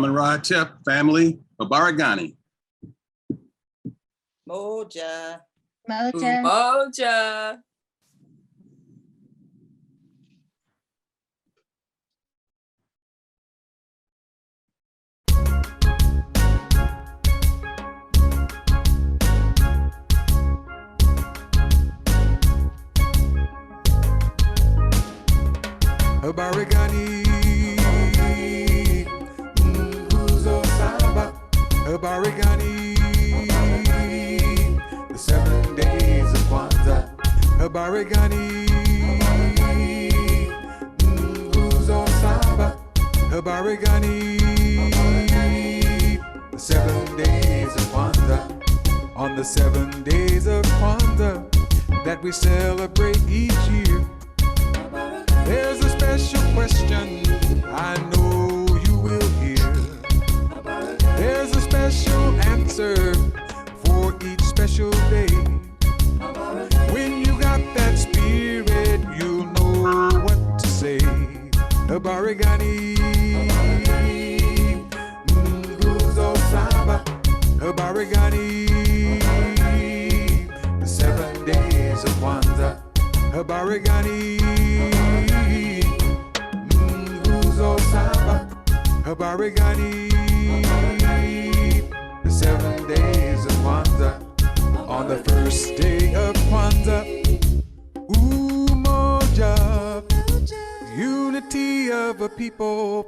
Amin Rahatep, family, Habarigani. Umoja. Umoja. Umoja. Habarigani, NGUZO SABA, Habarigani, the 7 days of Kwanzaa. Habarigani, NGUZO SABA, Habarigani, the 7 days of Kwanzaa. On the 7 days of Kwanzaa that we celebrate each year, there's a special question I know you will hear. There's a special answer for each special day. When you got that spirit, you'll know what to say. Habarigani, NGUZO SABA, Habarigani, the 7 days of Kwanzaa. Habarigani, NGUZO SABA, Habarigani, the 7 days of Kwanzaa. On the first day of Kwanzaa, Umoja, unity of a people,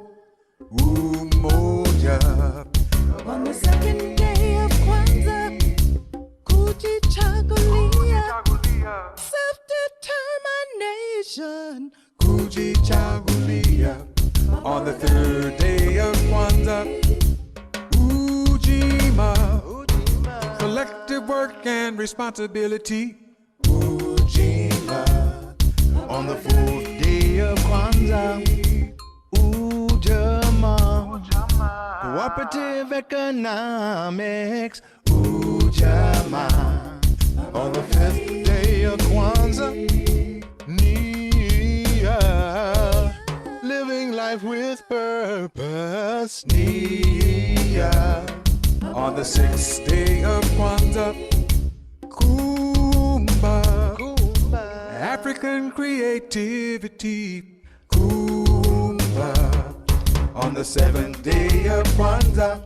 Umoja. On the second day of Kwanzaa, Kujichagulia, self-determination, Kujichagulia. On the third day of Kwanzaa, Ujima, collective work and responsibility, Ujima. On the fourth day of Kwanzaa, Ujamaa, cooperative economics, Ujamaa. On the fifth day of Kwanzaa, Nia, living life with purpose, Nia. On the sixth day of Kwanzaa, Kumba, African creativity, Kumba. On the seventh day of Kwanzaa,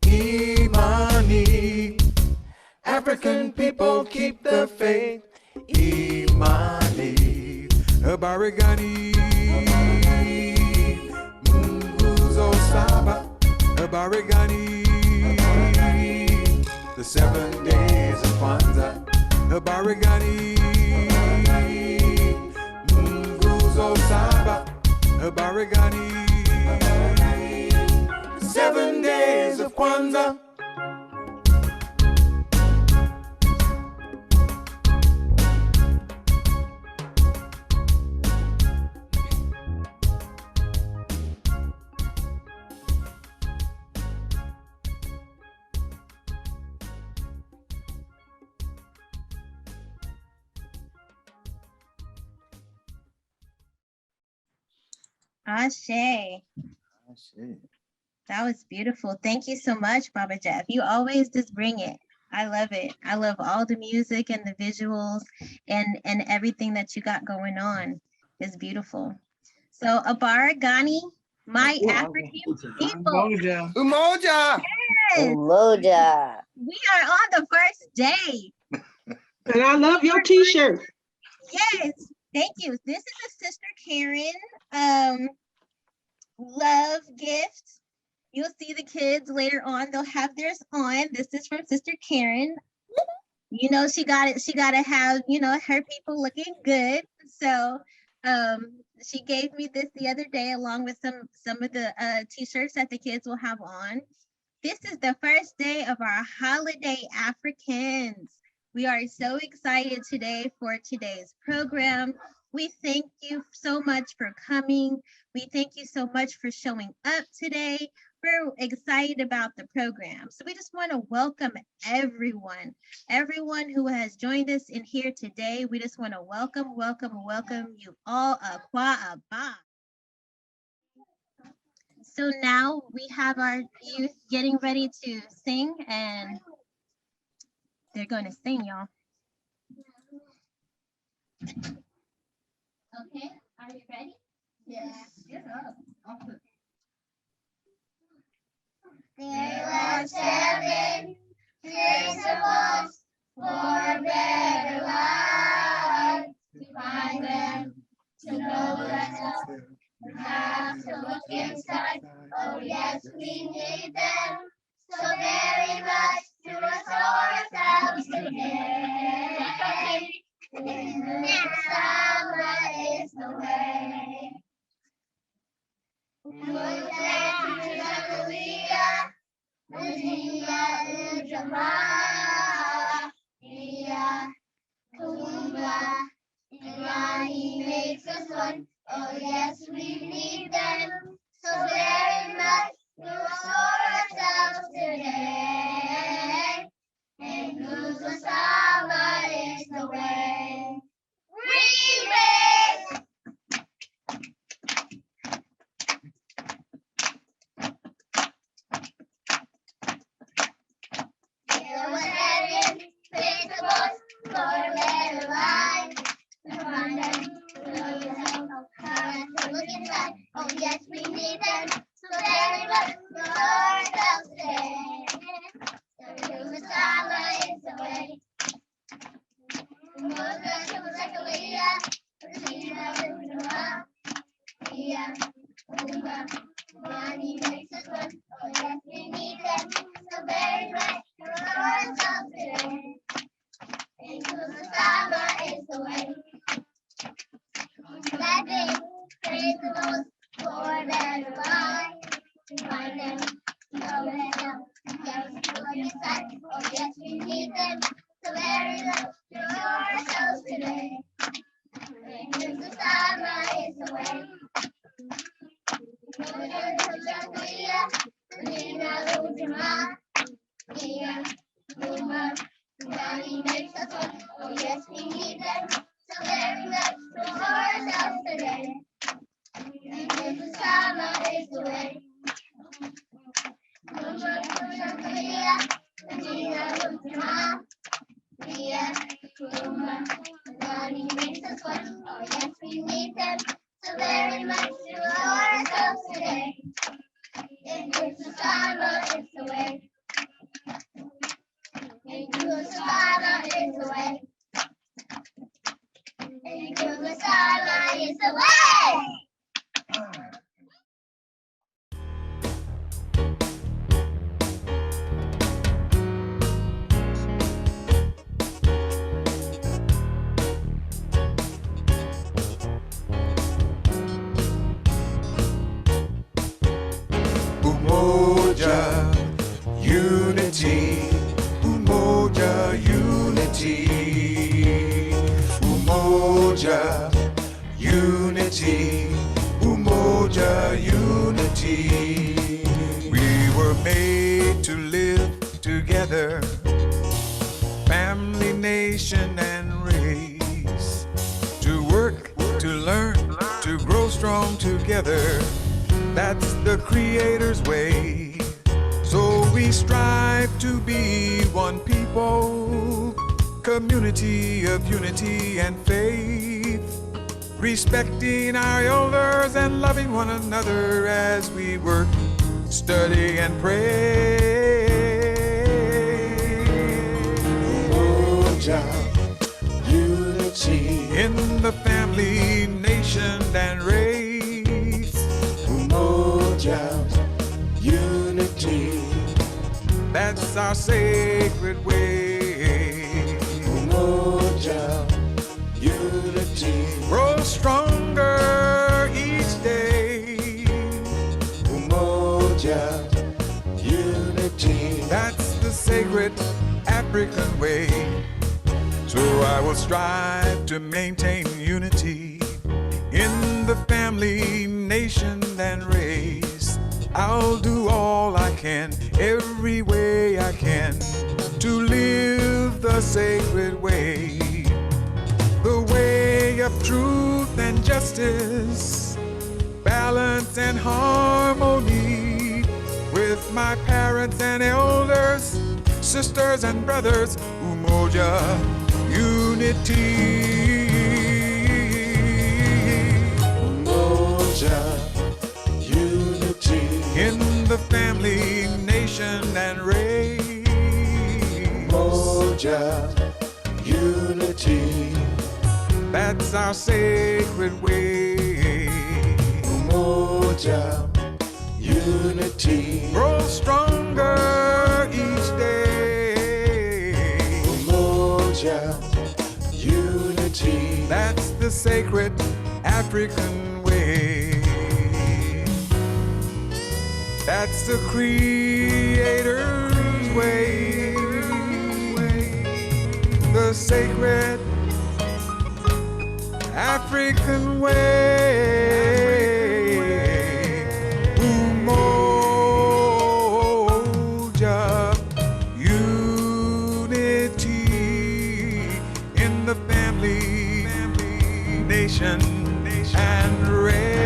Imani, African people keep the faith, Imani. Habarigani, NGUZO SABA, Habarigani, the 7 days of Kwanzaa. Habarigani, NGUZO SABA, Habarigani, 7 days of Kwanzaa. Ashe. That was beautiful. Thank you so much, Baba Jeff. You always just bring it. I love it. I love all the music and the visuals and everything that you got going on. It's beautiful. So Abarigani, my African people. Umoja. Umoja. Yes, Umoja. we are on the first day. And I love your t-shirt. Yes, thank you. This is a Sister Karen love gift. You'll see the kids later on. They'll have theirs on. This is from Sister Karen. You know, she got to have, you know, her people looking good. So she gave me this the other day along with some of the t-shirts that the kids will have on. This is the first day of our holiday Africans. We are so excited today for today's program. We thank you so much for coming. We thank you so much for showing up today. We're excited about the program. So we just want to welcome everyone who has joined us in here today. We just want to welcome you all. Akwa Aba. So now we have our youth getting ready to sing, and they're going to sing, y'all. Okay, are you ready? Yes. There are 7 principles for better life. To find them, to know ourselves, we have to look inside. Oh yes, we need them so very much to restore ourselves today. SABA is the way. Umoja Unity makes us one. Oh yes, we need them so very much to restore ourselves today. NGUZO SABA is the way. Remix! There were 7 principles for a better life. To find them, to know yourself, to look inside. Oh yes, we need them so very much to know ourselves today. NGUZO SABA is the way. Umoja Unity, Zawadi makes us one. Oh yes, we need them so very much to restore ourselves today. NGUZO SABA is the way. 7 principles for a better life. To find them, to know ourselves, yes, to look inside. Oh yes, we need them so very much to restore ourselves today. NGUZO SABA is the way. Kujichagulia, Zawadi makes us one. Oh yes, we need them so very much to restore ourselves today. NGUZO SABA is the way. Kujichagulia, Zawadi makes us one. Oh yes, we need them so very much to restore ourselves today. NGUZO SABA is the way. NGUZO SABA is the way. NGUZO SABA is the way. Umoja Unity, Umoja Unity, Umoja Unity, Umoja Unity. We were made to live together, family, nation, and race, to work, to learn, to grow strong together. That's the Creator's way. So we strive to be one people, community of unity and faith, respecting our elders and loving one another as we work, study, and pray. Umoja Unity in the family, nation, and race. Umoja Unity, that's our sacred way. Umoja Unity, grow stronger each day. Umoja Unity, that's the sacred African way. So I will strive to maintain unity in the family, nation, and race. I'll do all I can, every way I can, to live the sacred way, the way of truth and justice, balance balance and harmony with my parents and elders, sisters and brothers. Umoja Unity. Umoja Unity. In the family, nation, and race. Umoja Unity. That's our sacred way. Umoja Unity. Grow stronger each day. Umoja Unity. That's the sacred African way. That's the Creator's way. The sacred African way. Umoja Unity in the family, nation, and race.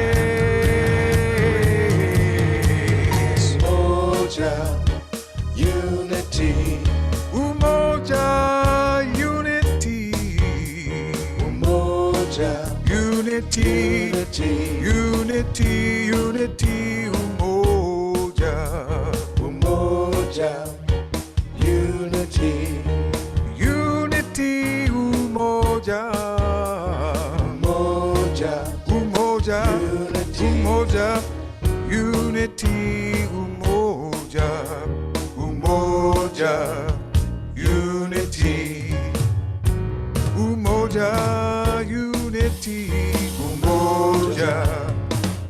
Umoja Unity. Umoja Unity. Umoja Unity, Unity. unity, unity, umoja. Umoja Unity. Unity, umoja. Umoja Umoja, Unity. umoja, unity, umoja. Umoja, unity. Umoja, unity. Umoja,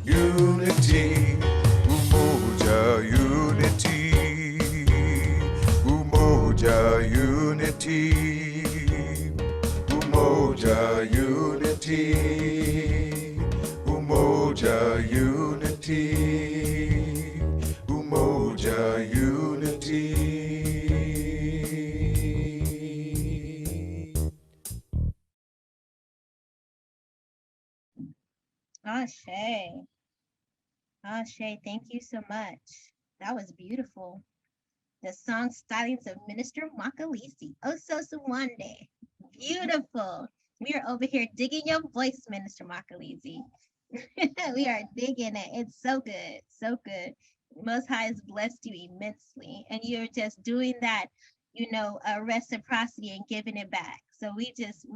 unity. Umoja, unity. Umoja, unity. Umoja, unity. Umoja, unity. Umoja, unity. Ashe. Ashe, thank you so much. That was beautiful. The song Stylings of Minister Makalisi. Oso Suwande. Beautiful. We are over here digging your voice, Minister Makalisi. We are digging it. It's so good. So good. Most High has blessed you immensely. And you're just doing that, reciprocity and giving it back. So we just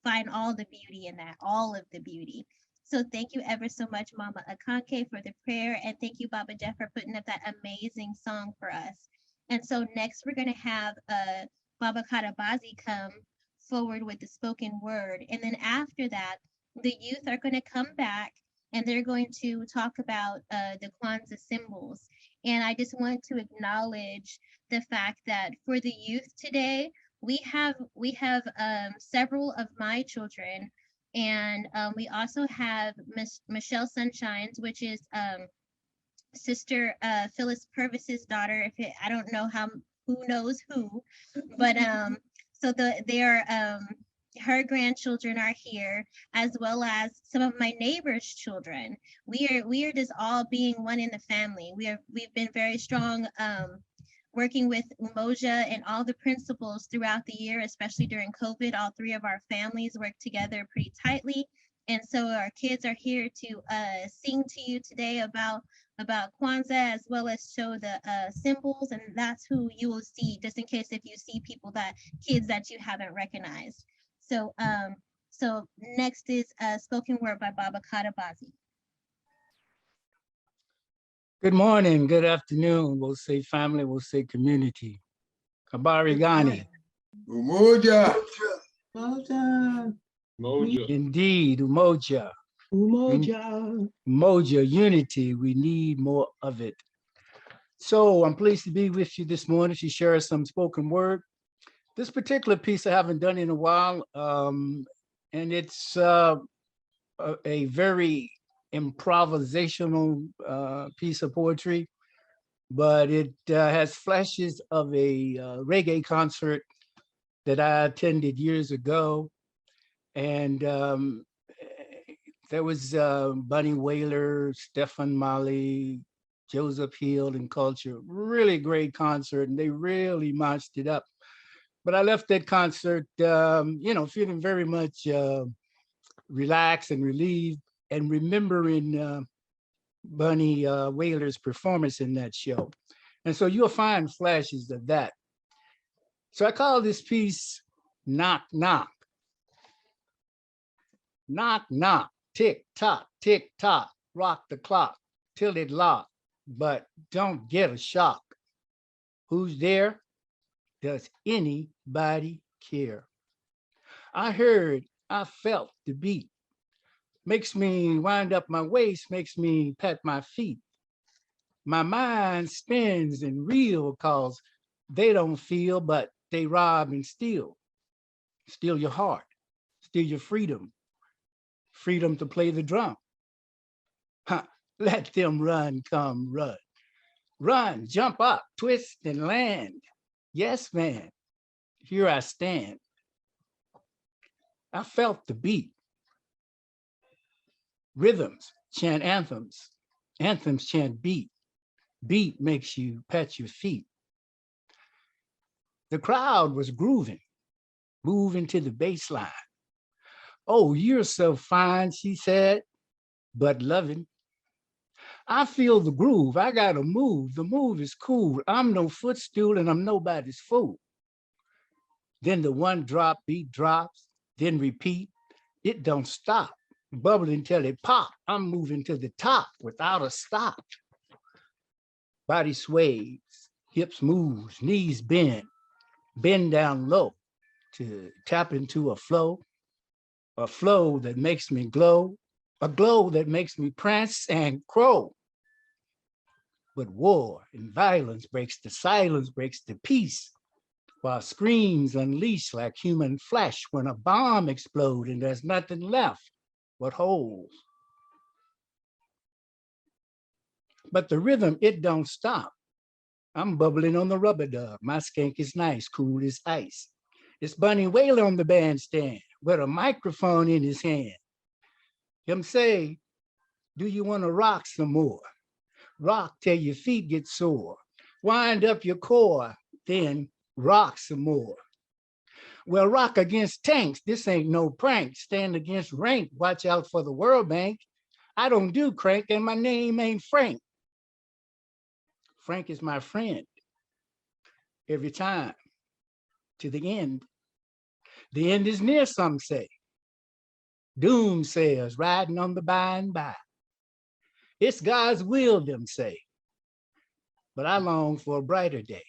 find all the beauty in that, all of the beauty. So thank you ever so much, Mama Akanke, for the prayer. And thank you, Baba Jeff, for putting up that amazing song for us. And so next we're going to have Baba Kadabazi come forward with the spoken word. And then after that, the youth are going to come back and they're going to talk about the Kwanzaa symbols. And I just want to acknowledge the fact that for the youth today, we have several of my children. And we also have Michelle Sunshines, which is Sister Phyllis Purvis's daughter. I don't know who knows who, but so her grandchildren are here, as well as some of my neighbors' children. We are just all being one in the family. We've been very strong working with Umoja and all the principals throughout the year, especially during COVID. All three of our families work together pretty tightly. And so our kids are here to sing to you today about Kwanzaa, as well as show the symbols. And that's who you will see, just in case if you see kids that you haven't recognized. So so next is spoken word by Baba Kadabazi. Good morning, good afternoon. We'll say family, we'll say community. Kabari Ghani. Umoja. Indeed, Umoja. Umoja. Umoja Unity, we need more of it. So I'm pleased to be with you this morning to share some spoken word. This particular piece I haven't done in a while, and it's a very improvisational piece of poetry, but it has flashes of a reggae concert that I attended years ago. And There was Bunny Wailer, Stefan Molly, Joseph Hill and Culture. Really great concert, and they really marched it up. But I left that concert, feeling very much relaxed and relieved, and remembering Bunny Wailer's performance in that show. And so you'll find flashes of that. So I call this piece Knock Knock. Knock knock, tick tock, rock the clock till it lock, but don't get a shock. Who's there? Does anybody care? I heard, I felt the beat. Makes me wind up my waist, makes me pat my feet. My mind spins and reel cause they don't feel, but they rob and steal. Steal your heart, steal your freedom. Freedom to play the drum. Huh. Let them run, come run. Run, jump up, twist and land. Yes, man, here I stand. I felt the beat. Rhythms chant anthems. Anthems chant beat. Beat makes you pat your feet. The crowd was grooving, moving to the bass line. Oh, you're so fine, she said, but loving. I feel the groove, I gotta move. The move is cool. I'm no footstool and I'm nobody's fool. Then the one drop beat drops, then repeat. It don't stop, bubbling till it pop. I'm moving to the top without a stop. Body sways, hips moves, knees bend down low to tap into a flow that makes me glow, a glow that makes me prance and crow. But war and violence breaks the silence, breaks the peace, while screams unleash like human flesh when a bomb explodes and there's nothing left but holes. But the rhythm, it don't stop. I'm bubbling on the rubber dub. My skank is nice, cool as ice. It's Bunny Wailer on the bandstand with a microphone in his hand. Him say, do you want to rock some more? Rock till your feet get sore. Wind up your core, then rock some more. Well, rock against tanks. This ain't no prank. Stand against rank. Watch out for the World Bank. I don't do crank and my name ain't Frank. Frank is my friend. Every time to the end. The end is near, some say. Doom says, riding on the by and by. It's God's will, them say. But I long for a brighter day.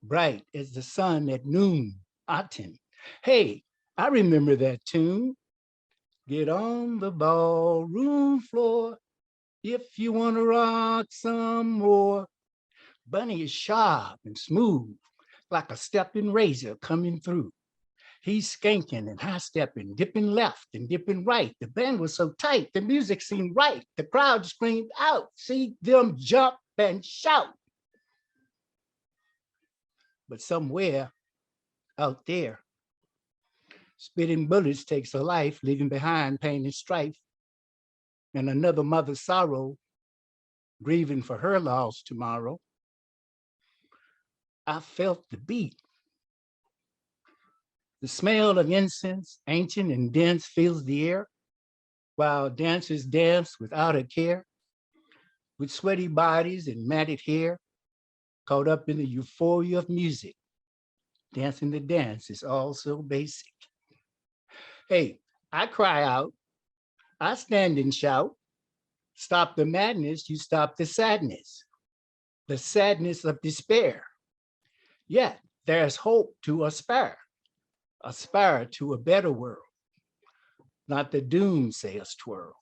Bright as the sun at noon, autumn. Hey, I remember that tune. Get on the ballroom floor if you want to rock some more. Bunny is sharp and smooth, like a stepping razor coming through. He's skanking and high stepping, dipping left and dipping right. The band was so tight, the music seemed right. The crowd screamed out, see them jump and shout. But somewhere out there, spitting bullets takes a life, leaving behind pain and strife. And another mother's sorrow, grieving for her loss tomorrow. I felt the beat. The smell of incense, ancient and dense, fills the air, while dancers dance without a care, with sweaty bodies and matted hair, caught up in the euphoria of music. Dancing the dance is all so basic. Hey, I cry out, I stand and shout, stop the madness, you stop the sadness of despair. Yet there's hope to aspire to a better world, not the doomsayers twirl.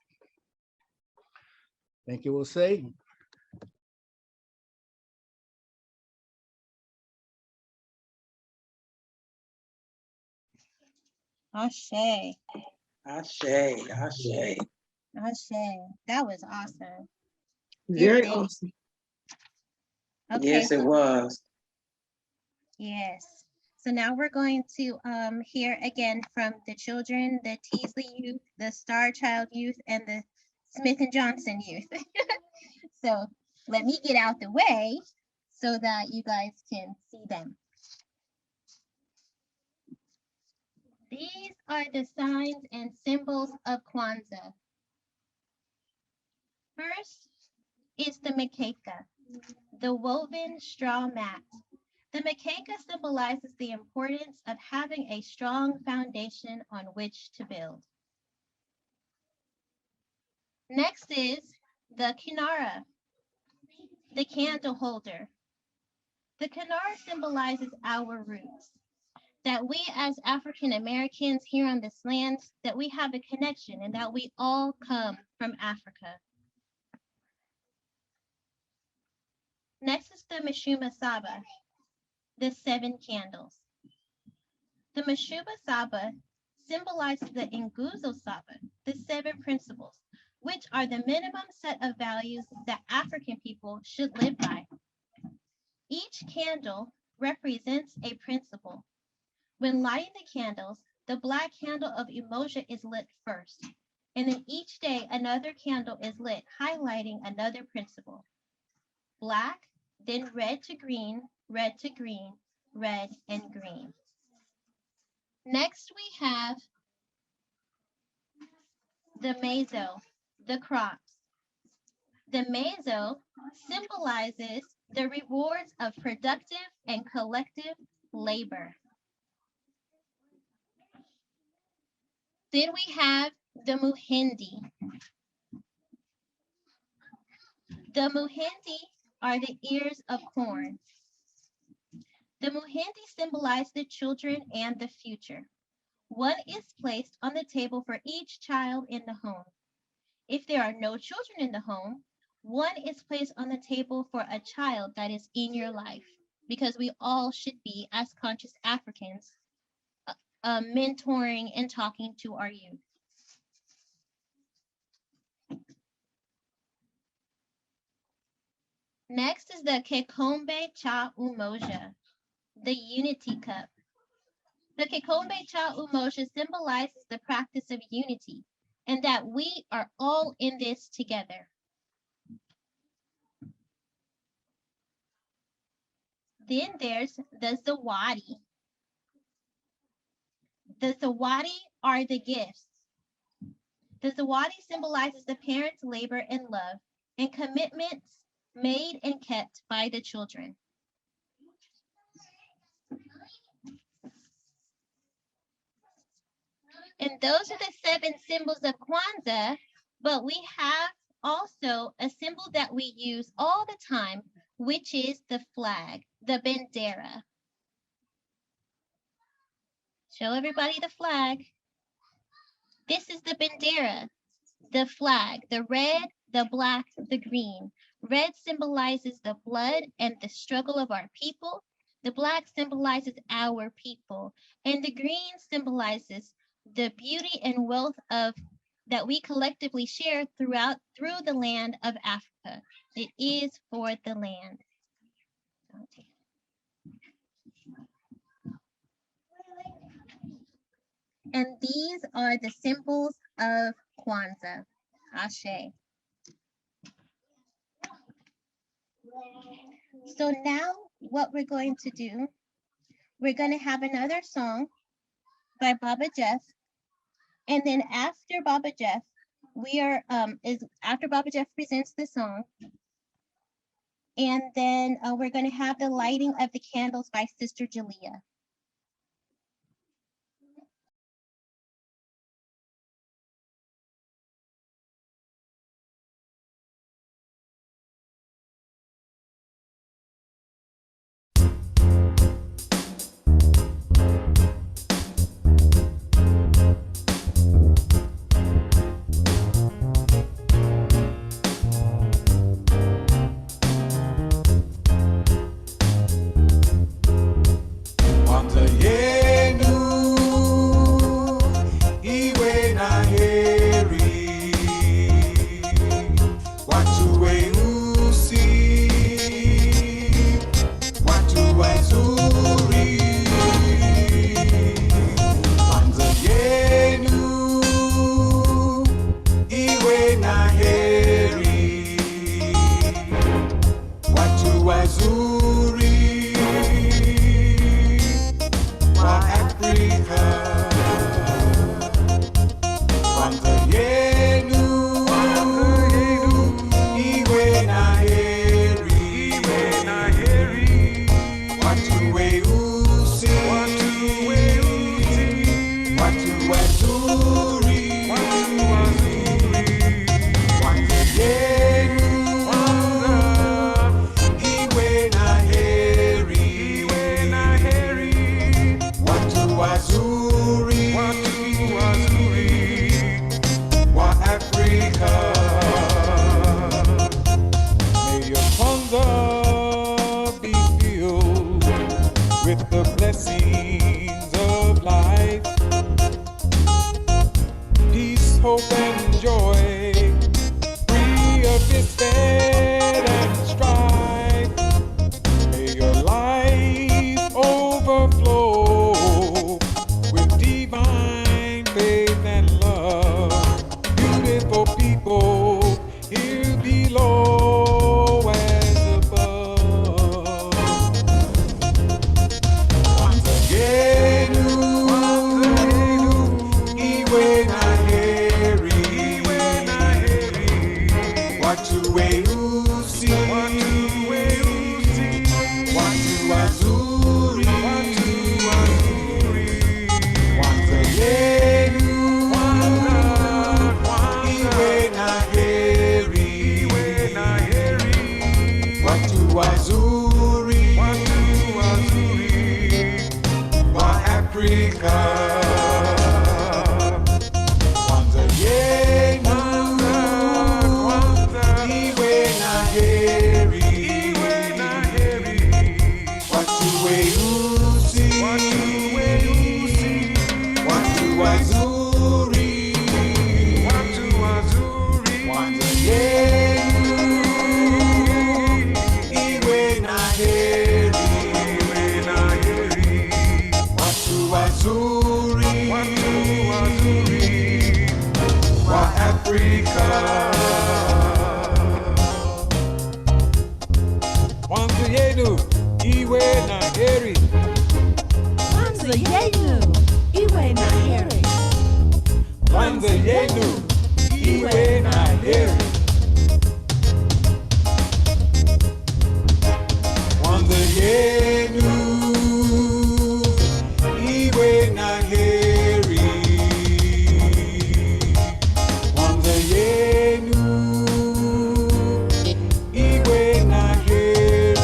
Thank you, we'll say. Ashe, Ashe, Ashe. Ashe. That was awesome. Very thanks. awesome. Okay, Yes, it was. yes. So now we're going to hear again from the children, the Teasley youth, the Star Child youth, and the Smith and Johnson youth. So let me get out the way so that you guys can see them. These are the signs and symbols of Kwanzaa. First is the mkeka, the woven straw mat. The mkeka symbolizes the importance of having a strong foundation on which to build. Next is the kinara, the candle holder. The kinara symbolizes our roots, that we as African Americans here on this land, that we have a connection and that we all come from Africa. Next is the Mashuma SABA, the 7 candles. The Mashuma SABA symbolizes the NGUZO SABA, the 7 principles, which are the minimum set of values that African people should live by. Each candle represents a principle. When lighting the candles, the black candle of Umoja is lit first, and then each day another candle is lit, highlighting another principle. Black, then red to green, red to green, red and green. Next we have the meso, the crops. The meso symbolizes the rewards of productive and collective labor. Then we have the muhindi. The muhindi are the ears of corn. The muhindi symbolize the children and the future. One is placed on the table for each child in the home. If there are no children in the home, one is placed on the table for a child that is in your life, because we all should be, as conscious Africans, mentoring and talking to our youth. Next is the Kikombe Cha Umoja, the unity cup. The Kikombe Cha Umoja symbolizes the practice of unity and that we are all in this together. Then there's the Zawadi. The Zawadi are the gifts. The Zawadi symbolizes the parents' labor and love and commitments made and kept by the children. And those are the 7 symbols of Kwanzaa, but we have also a symbol that we use all the time, which is the flag, the bandera. Show everybody the flag. This is the bandera, the flag, the red, the black, the green. Red symbolizes the blood and the struggle of our people. The black symbolizes our people. And the green symbolizes the beauty and wealth of that we collectively share through the land of Africa. It is for the land. And these are the symbols of Kwanzaa. Ashe. So now what we're going to do, we're going to have another song by Baba Jeff. And then after Baba Jeff, after Baba Jeff presents the song, and then we're going to have the lighting of the candles by Sister Jalea. Kwanza yenu, iwe na heri, watu weusi, watu wazuri, Kwanza yenu, iwe na heri, watu wazuri, wa Afrika. May your Kwanzaa be filled with the blessings of life, peace, hope, and joy, free of despair and strife. May your life overflow with divine faith and love. Beautiful people here below as above. Kwanza yenu, iwe na heri, watu weusi, watu wazuri, Kwanza yenu, iwe na heri, watu wazuri, wa Afrika. Kwanza yenu, iwe na heri, watu weusi, watu wazuri, Kwanza yenu, iwe na heri, watu wazuri, wa Afrika. Kwanza yenu, iwe na heri, Kwanza yenu, iwe na heri. Kwanza yenu, iwe na heri, Kwanza yenu, iwe na heri, Kwanza yenu, iwe na heri.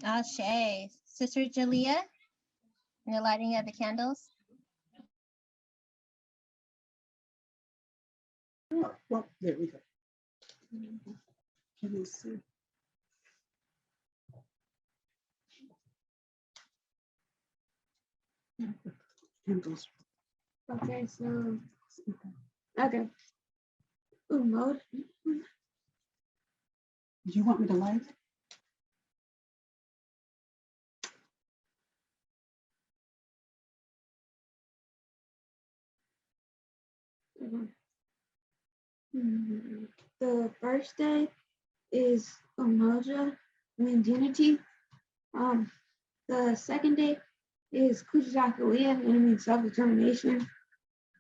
Ashe. Sister Jalea, and the lighting of the candles. Well, there we go. Can you see? Candles. Okay, so okay. Umoja. Do you want me to light? The first day is Umoja Unity. The second day is Kujichagulia, and it means self-determination.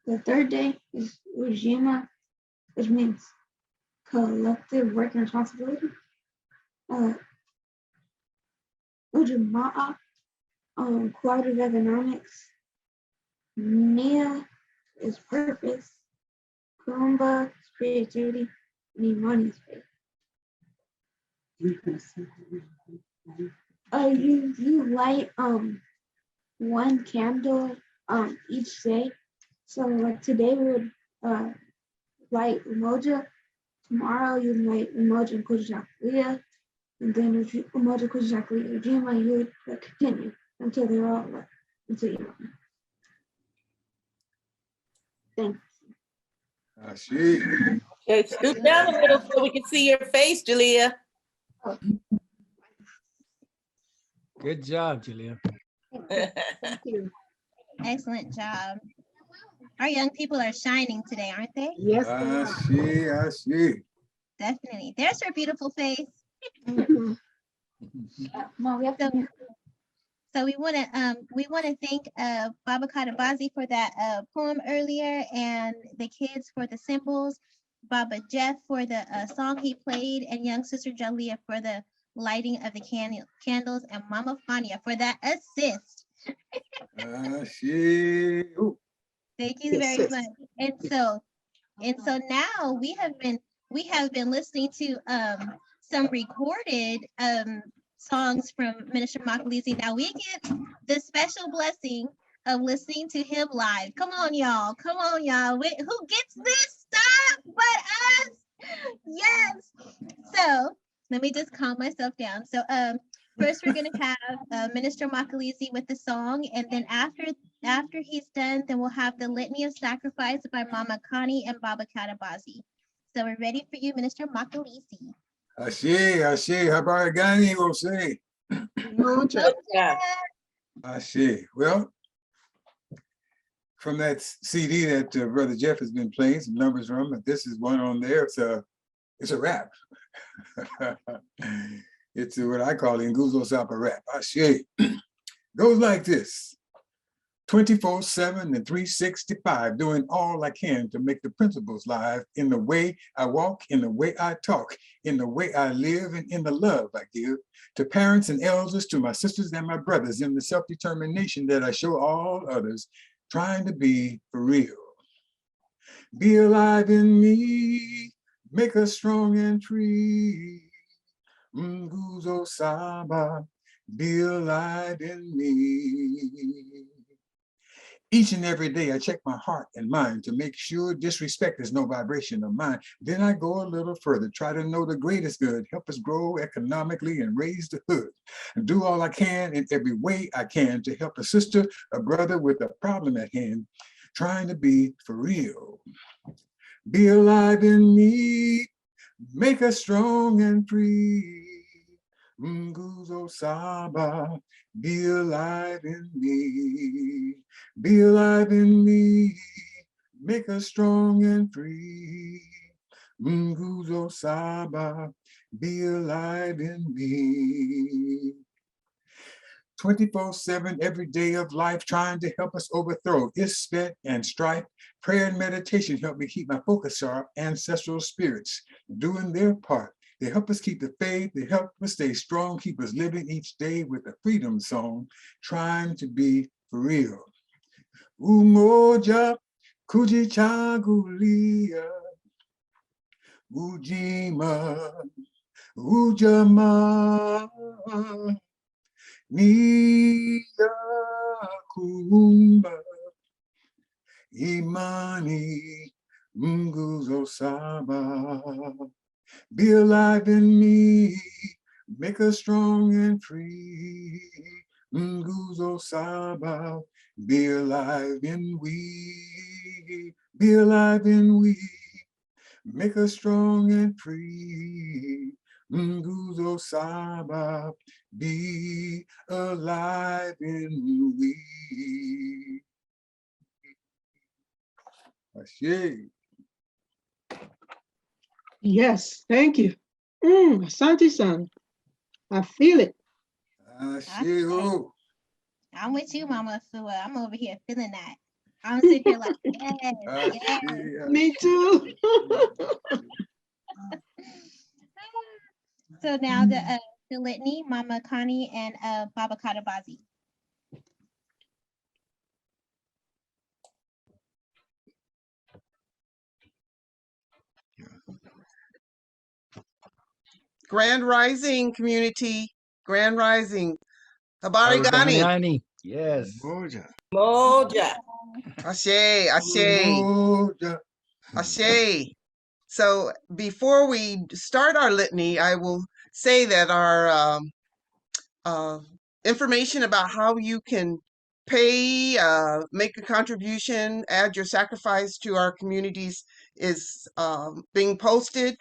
The third day is Ujima, which means collective work and responsibility. Ujamaa, cooperative economics. Nia is purpose. Kumba is creativity. And Imani is faith. You're gonna see. You light one candle each day. So like today we would light Umoja. Tomorrow you light Umoja and Kujichagulia, and then Umoja Kujichagulia Ujima, you would continue until they're all lit, until you know. Thanks. Okay, scoot down a little so we can see your face, Jalea. Good job, Julia. Thank you. Excellent job. Our young people are shining today, aren't they? Yes, they are. I see. Definitely. There's her beautiful face. Mhm. Mom, we have So, to. so we want to thank Baba Kadabazi for that poem earlier, and the kids for the symbols, Baba Jeff for the song he played, and young sister Jalia for the lighting of the candles, and Mama Fania for that assist. I see. Ooh. Thank you Yes, very sis. much. And so now we have been listening to some recorded songs from Minister Makalisi. Now we get the special blessing of listening to him live. Come on, y'all. Come on, y'all. Who gets this stuff but us? Yes. So let me just calm myself down. So first we're gonna have Minister Makalisi with the song, and then after he's done, then we'll have the Litany of Sacrifice by Mama Connie and Baba Kadabazi. So we're ready for you, Minister Makalisi. I see. Habari gani say? Umoja. Yeah. I see. Well, from that CD that Brother Jeff has been playing some numbers from, and this is one on there. It's a rap. It's what I call NGUZO SABA rap. I see. Goes like this. 24/7 and 365, doing all I can to make the principles live in the way I walk, in the way I talk, in the way I live, and in the love I give to parents and elders, to my sisters and my brothers, in the self-determination that I show all others, trying to be for real. Be alive in me, make us strong and free. NGUZO SABA, be alive in me. Each and every day, I check my heart and mind to make sure disrespect is no vibration of mine. Then I go a little further, try to know the greatest good, help us grow economically and raise the hood. And do all I can in every way I can to help a sister, a brother with a problem at hand, trying to be for real. Be alive in me, make us strong and free. NGUZO SABA, be alive in me. Be alive in me, make us strong and free. NGUZO SABA, be alive in me. 24/7, every day of life, trying to help us overthrow isspet and strife. Prayer and meditation help me keep my focus sharp. Ancestral spirits doing their part. They help us keep the faith, they help us stay strong, keep us living each day with a freedom song, trying to be for real. Umoja, Kujichagulia, Ujima, Ujama, Nia Kumba, Imani, NGUZO SABA. Be alive in me, make us strong and free. NGUZO SABA, be alive in we, be alive in we, make us strong and free. NGUZO SABA, be alive in we. Ashe. Yes, thank you. Asante-san. I feel it. Ashe. I'm with you, Mama Sua. I'm over here feeling that. I'm sitting here like, yes, yes. Me too. So now the litany, Mama Connie and Baba Kadabazi. Grand Rising community, Grand Rising. Habari gani? Gani. Yes. Umoja. Moja. Ashe, ashe, Umoja. ashe. So before we start our litany, I will say that our information about how you can pay, make a contribution, add your sacrifice to our communities is being posted.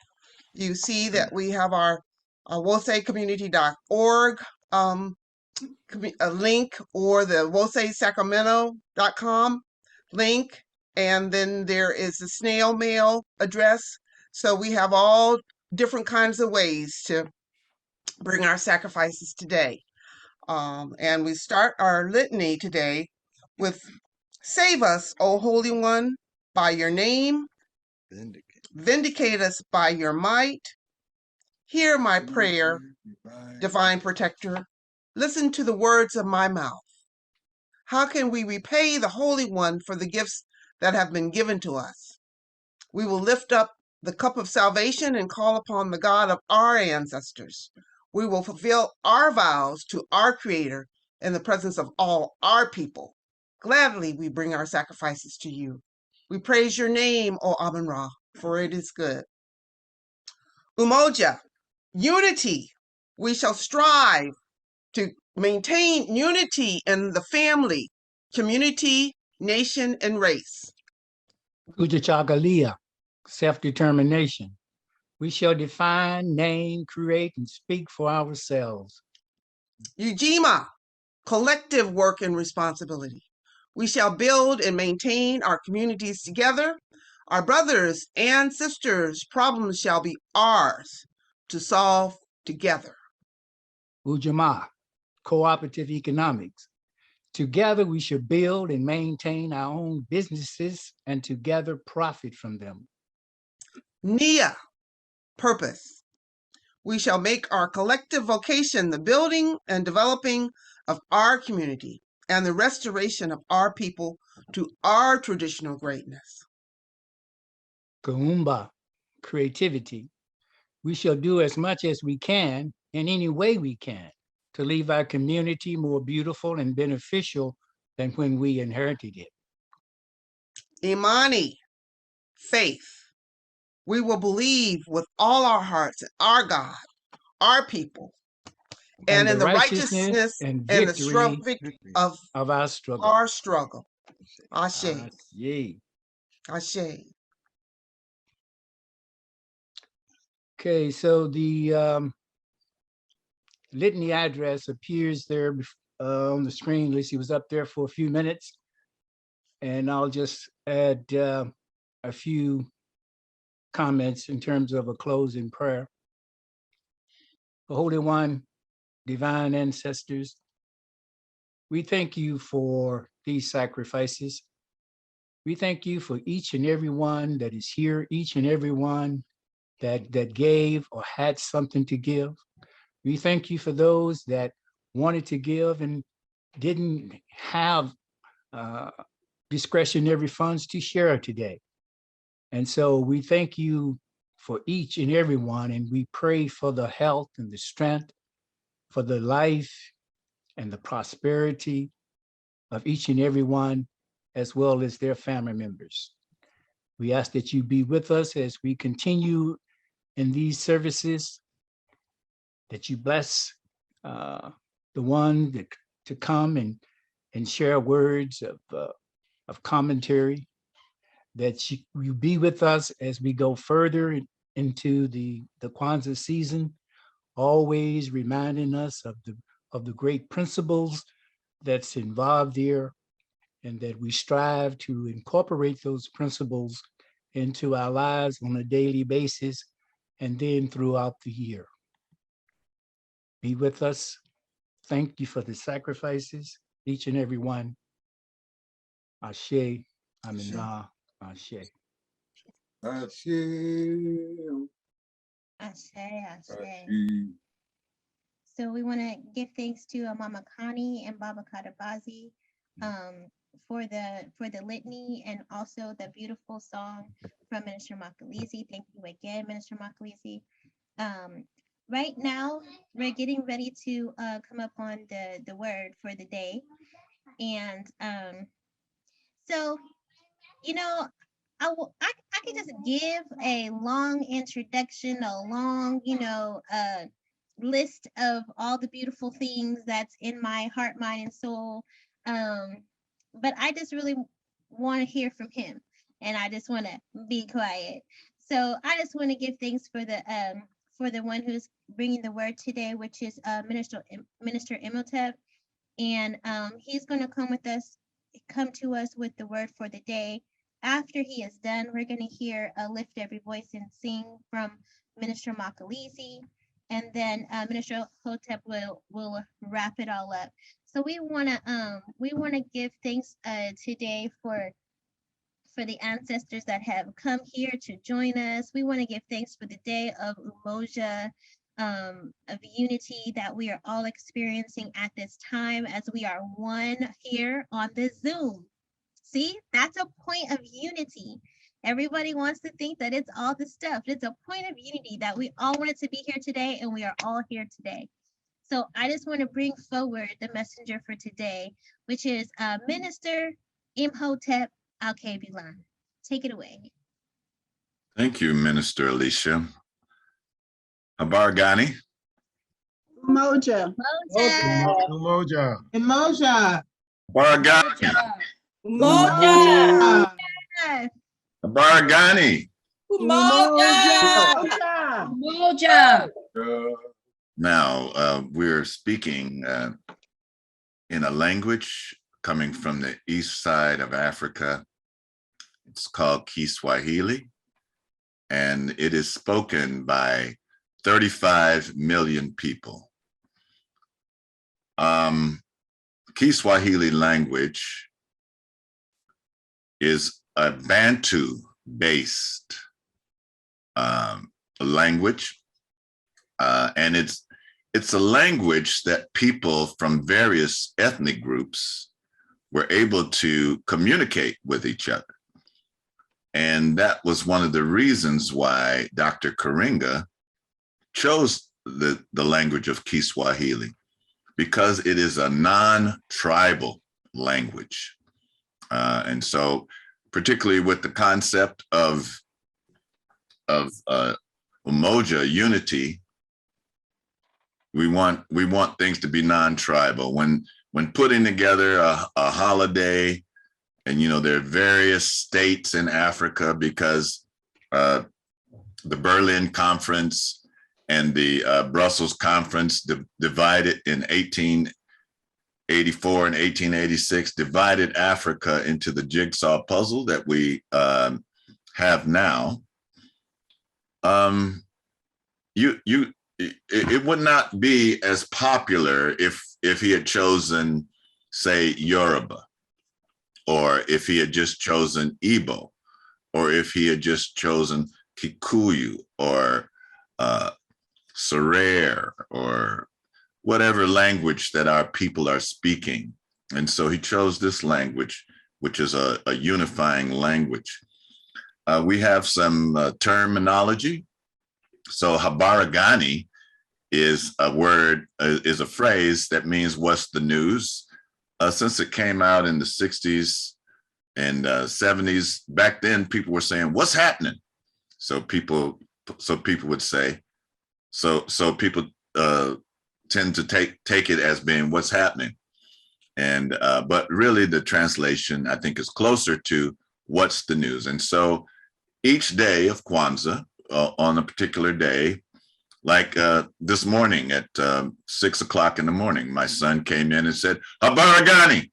You see that we have our wosecommunity.org a link, or the wosesacramento.com link. And then there is the snail mail address. So we have all different kinds of ways to bring our sacrifices today. And we start our litany today with Save us, O Holy One, by your name. Vindicate us by your might. Hear my prayer, divine protector. Listen to the words of my mouth. How can we repay the Holy One for the gifts that have been given to us? We will lift up the cup of salvation and call upon the God of our ancestors. We will fulfill our vows to our Creator in the presence of all our people. Gladly we bring our sacrifices to you. We praise your name, O Amun-Ra, for it is good. Umoja Unity. We shall strive to maintain unity in the family, community, nation, and race. Kujichagulia, self-determination. We shall define, name, create, and speak for ourselves. Ujima, collective work and responsibility. We shall build and maintain our communities together. Our brothers and sisters' problems shall be ours to solve together. Ujamaa, cooperative economics. Together we should build and maintain our own businesses and together profit from them. Nia, purpose. We shall make our collective vocation the building and developing of our community and the restoration of our people to our traditional greatness. Kaumba, creativity. We shall do as much as we can in any way we can to leave our community more beautiful and beneficial than when we inherited it. Imani, faith. We will believe with all our hearts in our God, our people, and in the righteousness and the victory of our struggle. Ashe. Ashe. Ashe. Okay, so the litany address appears there on the screen. Lacey was up there for a few minutes, and I'll just add a few comments in terms of a closing prayer. The Holy One, divine ancestors, we thank you for these sacrifices. We thank you for each and every one that is here, each and every one that gave or had something to give. We thank you for those that wanted to give and didn't have discretionary funds to share today. And so we thank you for each and every one, and we pray for the health and the strength, for the life and the prosperity of each and every one, as well as their family members. We ask that you be with us as we continue in these services, that you bless the one that to come and share words of commentary, that you be with us as we go further into the Kwanzaa season, always reminding us of the great principles that's involved there, and that we strive to incorporate those principles into our lives on a daily basis and then throughout the year. Be with us. Thank you for the sacrifices, each and every one. Ashe, Amen-Ra, Ashe. Ashe, Ashe. So we want to give thanks to Mama Connie and Baba Kadabazi for the litany and also the beautiful song from Minister Makalizi. Thank you again, Minister Makalizi. Right now, we're getting ready to come up on the word for the day. And so, you know, I could just give a long introduction, a long, list of all the beautiful things that's in my heart, mind, and soul. But I just really want to hear from him, and I just want to be quiet. So I just want to give thanks for the one who's bringing the word today, which is Minister Imhotep, and he's going to come to us with the word for the day. after he is done, we're going to hear a Lift Every Voice and Sing from Minister Makalisi, and then Minister Hotep will wrap it all up. So we want to give thanks today for the ancestors that have come here to join us. We want to give thanks for the day of Umoja of Unity that we are all experiencing at this time as we are one here on the Zoom. See, that's a point of unity. Everybody wants to think that it's all the stuff. It's a point of unity that we all wanted to be here today, and we are all here today. So I just want to bring forward the messenger for today, which is Minister Imhotep Alkebulan. Take it away. Thank you, Minister Alicia. Habargani. Umoja. Umoja. Umoja. Habargani. Umoja. Habargani. Umoja. Umoja. Now, we're speaking in a language coming from the east side of Africa. It's called Kiswahili, and it is spoken by 35 million people. Kiswahili language is a Bantu-based language, and it's a language that people from various ethnic groups were able to communicate with each other. And that was one of the reasons why Dr. Karinga chose the language of Kiswahili, because it is a non-tribal language. And so particularly with the concept of Umoja Unity, we want things to be non-tribal. When putting together a holiday, and there are various states in Africa, because the Berlin Conference and the Brussels Conference divided in 1884 and 1886, divided Africa into the jigsaw puzzle that we have now. It would not be as popular if he had chosen, say, Yoruba, or if he had just chosen Igbo, or if he had just chosen Kikuyu, or Serer, or whatever language that our people are speaking. And so he chose this language, which is a unifying language. We have some terminology. So Habaragani is a word, is a phrase that means what's the news. Since it came out in the 60s and 70s, back then people were saying, what's happening? So people would say, so people tend to take it as being what's happening. And but really the translation, I think, is closer to what's the news. And so each day of Kwanzaa, on a particular day, like this morning at 6 o'clock in the morning, my son came in and said, Habaragani.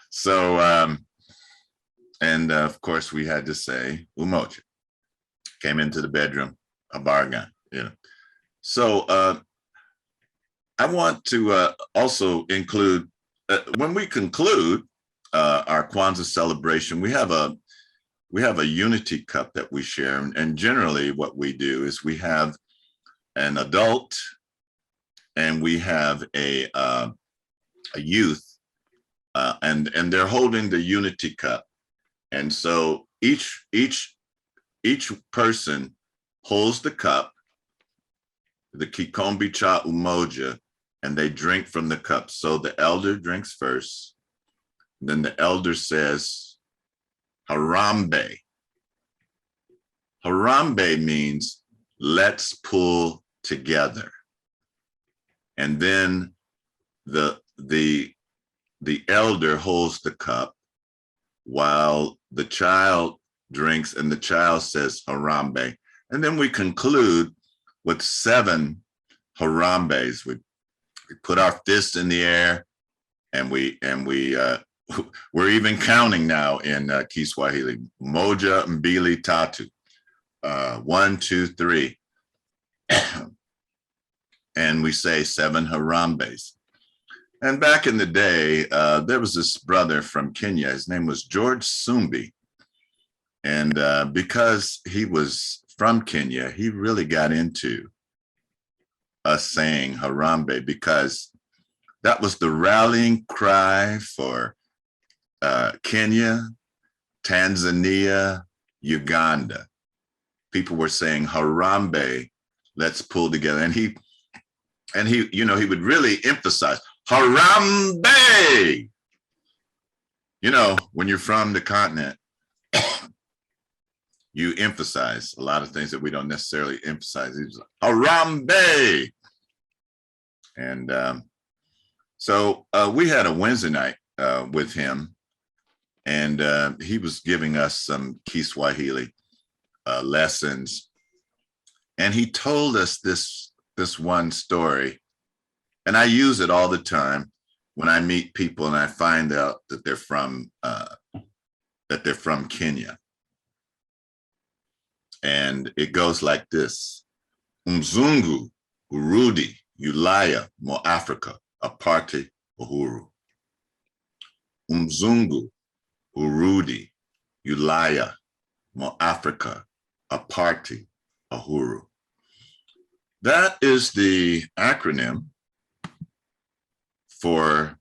So, and of course we had to say Umoja. Came into the bedroom, Habaragani, So I want to also include, when we conclude our Kwanzaa celebration, we have a unity cup that we share. And generally what we do is we have an adult and we have a youth, and they're holding the unity cup. And so each person holds the cup, the Kikombe Cha Umoja, and they drink from the cup. So the elder drinks first, then the elder says, Harambe. Harambe means let's pull together. And then the elder holds the cup while the child drinks, and the child says Harambe. And then we conclude with 7 Harambes. We put our fists in the air and we we're even counting now in Kiswahili. Moja, mbili, tatu. 1, 2, 3. And we say 7 harambes. And back in the day, there was this brother from Kenya. His name was George Sumbi. And because he was from Kenya, he really got into us saying harambe, because that was the rallying cry for Kenya, Tanzania, Uganda. People were saying harambe, let's pull together. And he, you know, he would really emphasize harambe. You know, when you're from the continent, you emphasize a lot of things that we don't necessarily emphasize. He was like, harambe. And so we had a Wednesday night with him, and he was giving us some Kiswahili lessons. And he told us this one story, and I use it all the time when I meet people and I find out that they're from Kenya. And it goes like this: Mzungu, Urudi, Ulaya, Mo Africa, Aparte, Uhuru. Mzungu, Urudi, Ulaya, Mo Africa, Aparte, Uhuru. That is the acronym for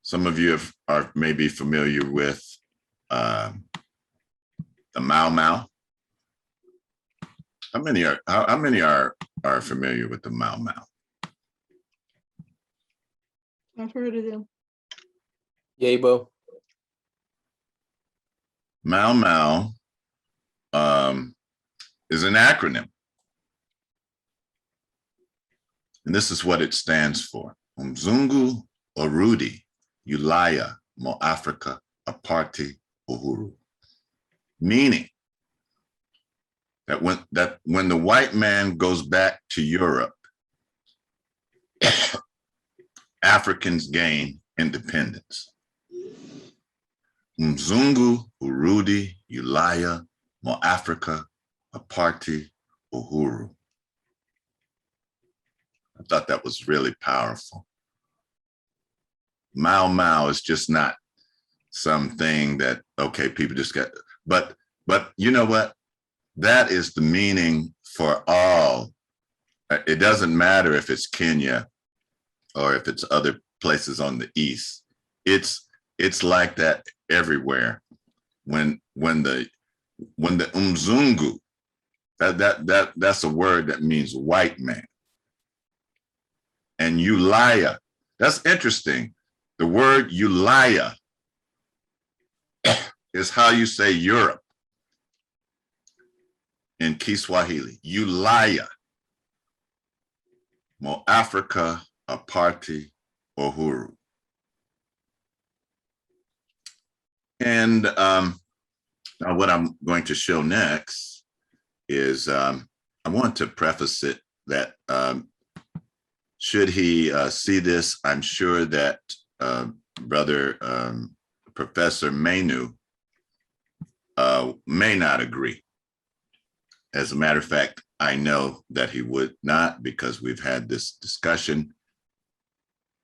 some of you are maybe familiar with the Mau Mau. How many are familiar with the Mau Mau? I've heard of them. Yabo. Mau Mau is an acronym. And this is what it stands for: Mzungu, Urudi, Ulaya, Mo Africa, Aparte, Uhuru. Meaning that when the white man goes back to Europe, Africans gain independence. Mzungu, Urudi, Ulaya, Mo Africa, Aparte, Uhuru. I thought that was really powerful. Mau Mau is just not something that, okay, people just got, but you know what? That is the meaning for all. It doesn't matter if it's Kenya or if it's other places on the East. It's like that everywhere. When the Mzungu, that's a word that means white man. And Ulaya, that's interesting. The word Ulaya is how you say Europe in Kiswahili. Ulaya, Mo Africa, Aparte, Uhuru. And now what I'm going to show next is I want to preface it that should he see this, I'm sure that Brother Professor Manu may not agree. As a matter of fact, I know that he would not, because we've had this discussion.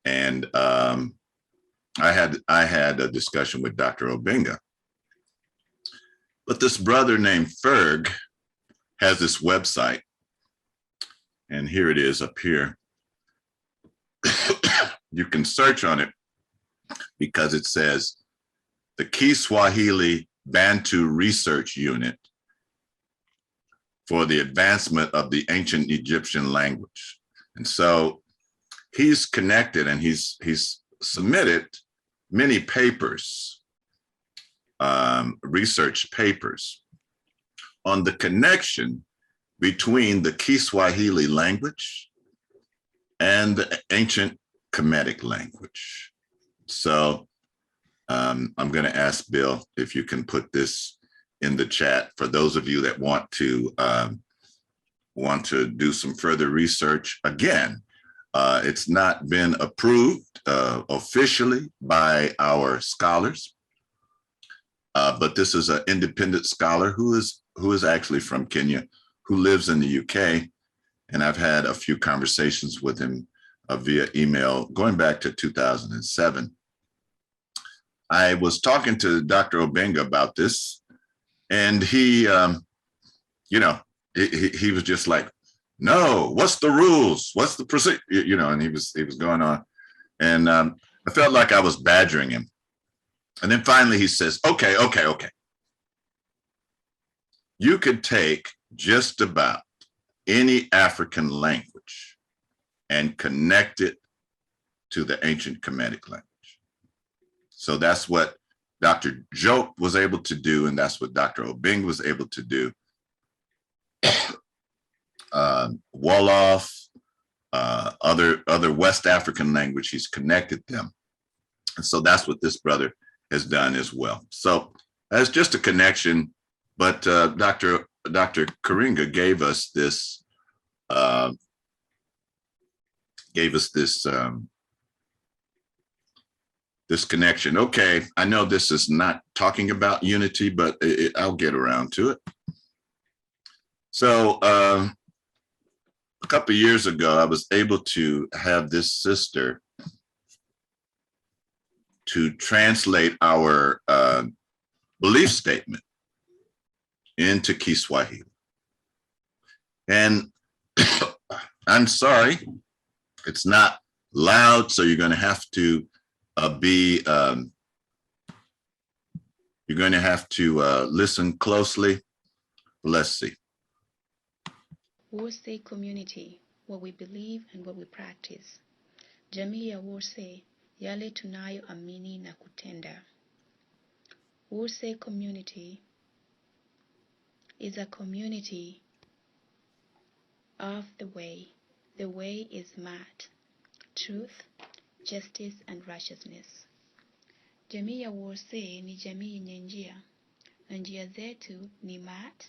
And I had a discussion with Dr. Obenga. But this brother named Ferg has this website, and here it is up here. You can search on it because it says the Kiswahili Bantu Research Unit for the advancement of the ancient Egyptian language. And so he's connected, and he's submitted many papers, research papers on the connection between the Kiswahili language and the ancient Kemetic language. So I'm going to ask Bill if you can put this in the chat for those of you that want to do some further research. Again, It's not been approved officially by our scholars, but this is an independent scholar who is actually from Kenya, who lives in the UK, and I've had a few conversations with him via email going back to 2007. I was talking to Dr. Obenga about this, and he, you know, he was just like, no, what's the rules? What's the procedure? You know, and he was going on. And I felt like I was badgering him. And then finally he says, okay. You could take just about any African language and connect it to the ancient Kemetic language. So that's what Dr. Jope was able to do, and that's what Dr. Obeng was able to do. Wolof, other West African language, he's connected them. And so that's what this brother has done as well. So that's just a connection, but Dr. Karinga gave us this this connection. Okay, I know this is not talking about unity, but I'll get around to it. So a couple of years ago, I was able to have this sister to translate our belief statement into Kiswahili. And I'm sorry, it's not loud, so you're going to have to listen closely. Let's see. Wose community, what we believe and what we practice. Jamii ya Wose, yale tunayo amini na kutenda. Wose community is a community of the way. The way is mat, truth, justice and righteousness. Jamii ya Wose ni jamii yenye njia, na njia zetu ni mat,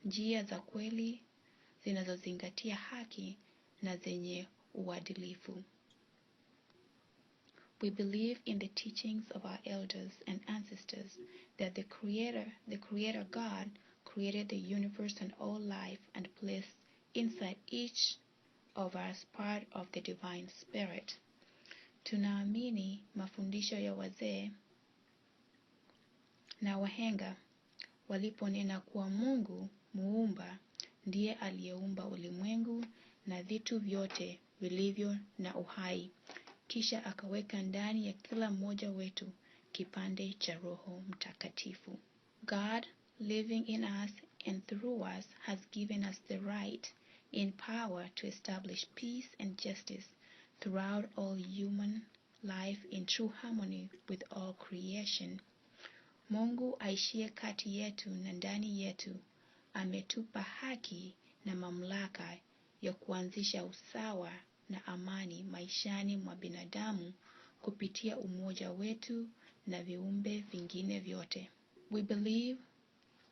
njia za kweli zinazozingatia haki na zenye uadilifu. We believe in the teachings of our elders and ancestors that the Creator God created the universe and all life and placed inside each of us part of the divine spirit. Tunaamini mafundisho ya wazee na wahenga waliponena kuwa Mungu muumba ndiye aliyeumba ulimwengu na vitu vyote vilivyo na uhai, kisha akaweka ndani ya kila mmoja wetu kipande cha Roho Mtakatifu. God living in us and through us has given us the right in power to establish peace and justice throughout all human life in true harmony with all creation. Mungu aishie kati yetu na ndani yetu ametupa haki na mamlaka ya kuanzisha usawa na amani maishani mwa binadamu kupitia umoja wetu na viumbe vingine vyote. We believe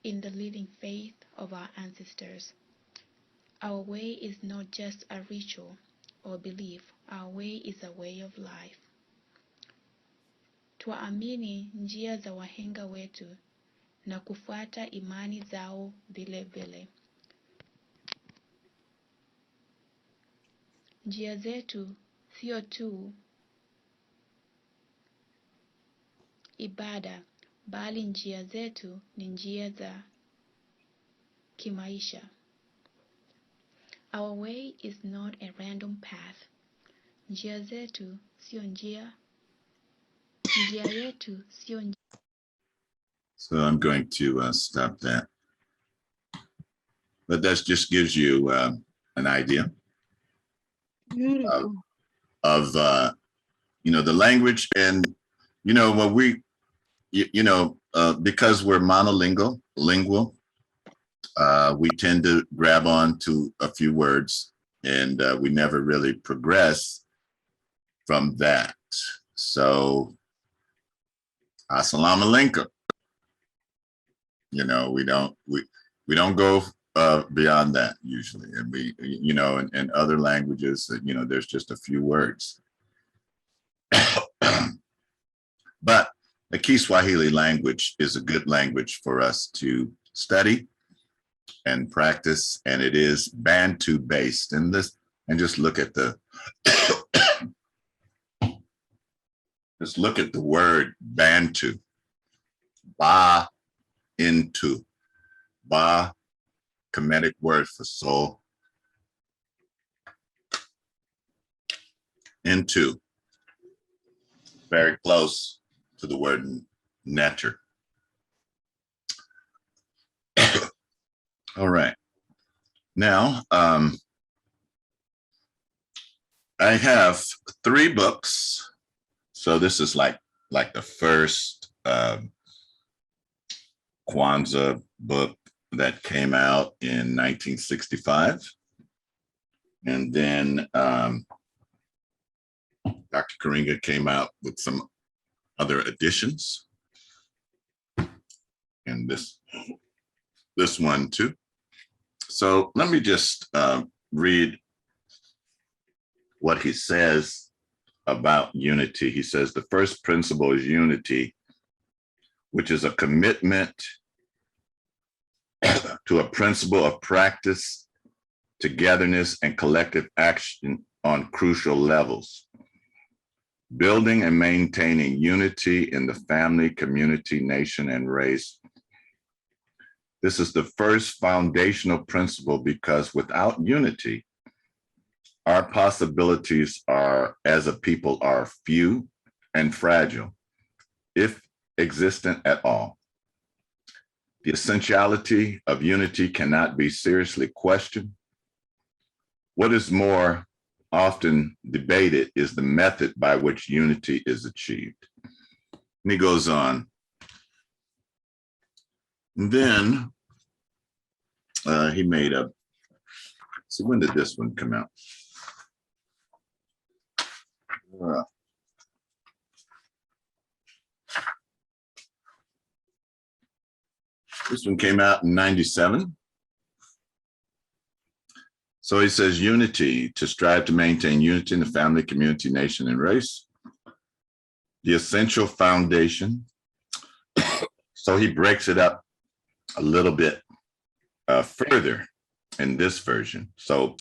in the living faith of our ancestors. Our way is not just a ritual or belief. Our way is a way of life. Tuamini njia za wahenga wetu na kufuata imani zao vile vile. Njia zetu sio tu ibada, bali njia zetu ni njia za kimaisha. Our way is not a random path. Njia zetu sio njia yetu sio njia. So I'm going to stop that. But that just gives you an idea of you know, the language. And you know, when we because we're monolingual, we tend to grab on to a few words, and we never really progress from that. So assalamu alaikum. You know, we don't go beyond that usually. And we, you know, in other languages, you know, there's just a few words. But the Kiswahili language is a good language for us to study and practice, and it is Bantu based. And just look at the just look at the word Bantu. Ba into. Ba, Kemetic word for soul. Into. Very close to the word netter. All right. Now, I have 3 books. So this is like the first Kwanzaa book that came out in 1965. And then Dr. Karinga came out with some other editions. And this one too. So let me just read what he says about unity. He says the first principle is unity, which is a commitment to a principle of practice, togetherness, and collective action on crucial levels. Building and maintaining unity in the family, community, nation, and race. This is the first foundational principle because without unity, our possibilities as a people are few and fragile, if existent at all. The essentiality of unity cannot be seriously questioned. What is more often debated is the method by which unity is achieved. And he goes on. And then he made a, so when did this one come out? This one came out in 97. So he says unity, to strive to maintain unity in the family, community, nation, and race. The essential foundation. So he breaks it up a little bit further in this version. So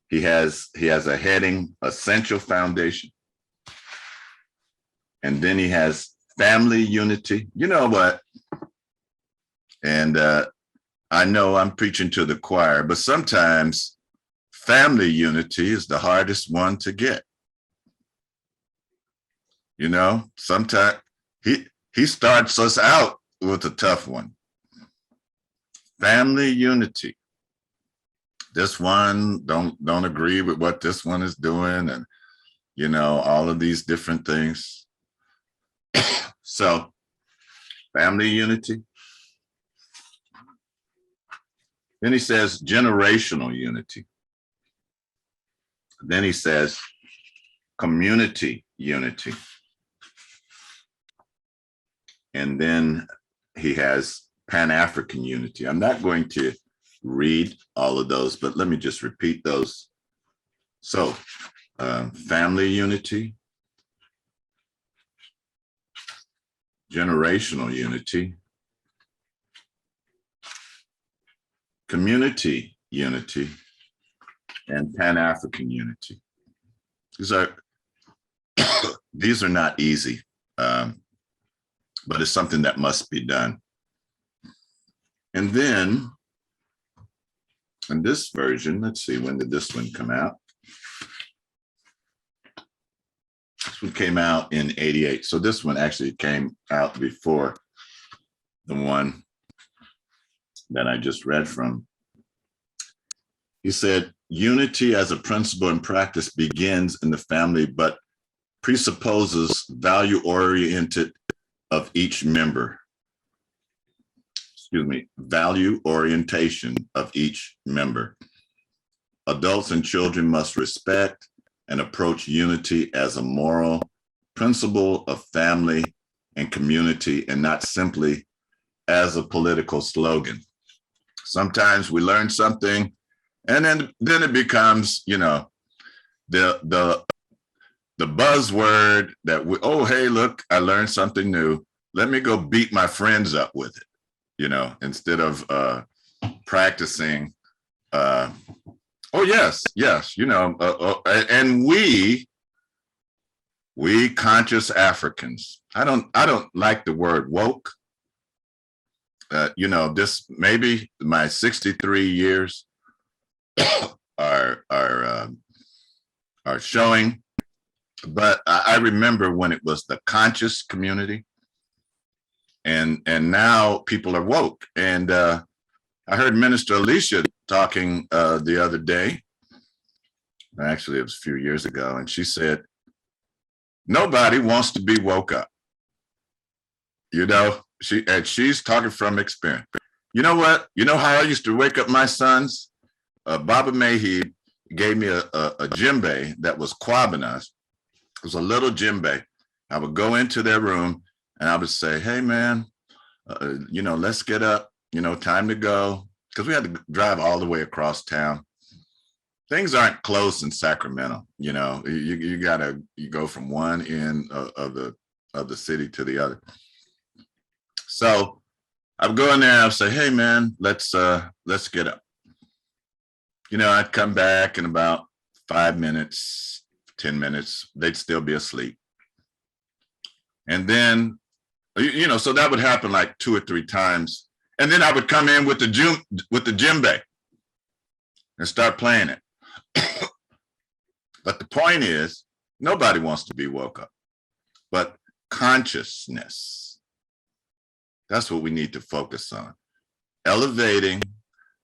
he has a heading, essential foundation. And then he has family unity. You know what? And I know I'm preaching to the choir, but sometimes family unity is the hardest one to get. You know, sometimes he starts us out with a tough one. Family unity. This one don't agree with what this one is doing, and you know, all of these different things. So, family unity. Then he says generational unity. Then he says community unity. And then he has Pan-African unity. I'm not going to read all of those, but let me just repeat those. So, family unity, generational unity, community unity, and Pan-African unity. These are not easy, but it's something that must be done. And then in this version, let's see, when did this one come out? This one came out in 88. So this one actually came out before the one that I just read from. He said, unity as a principle and practice begins in the family, but presupposes value-oriented of each member. Value orientation of each member. Adults and children must respect and approach unity as a moral principle of family and community, and not simply as a political slogan. Sometimes we learn something, and then it becomes, the buzzword that oh, hey, look, I learned something new. Let me go beat my friends up with it, instead of practicing. Oh, yes, and we conscious Africans, I don't like the word woke. This maybe my 63 years are showing, but I remember when it was the conscious community, and now people are woke. And I heard Minister Alicia talking the other day. Actually, it was a few years ago, and she said, nobody wants to be woke up. She's talking from experience. You know what? You know how I used to wake up my sons? Baba Mahi gave me a djembe that was kwabanas. It was a little djembe. I would go into their room and I would say, hey, man, let's get up, time to go. Because we had to drive all the way across town. Things aren't close in Sacramento. You go from one end of the city to the other. So I'd go in there and I'd say, hey, man, let's get up. I'd come back in about 5 minutes, 10 minutes, they'd still be asleep. And then, so that would happen like 2 or 3 times. And then I would come in with the djembe and start playing it. But the point is, nobody wants to be woke up, but consciousness. That's what we need to focus on. Elevating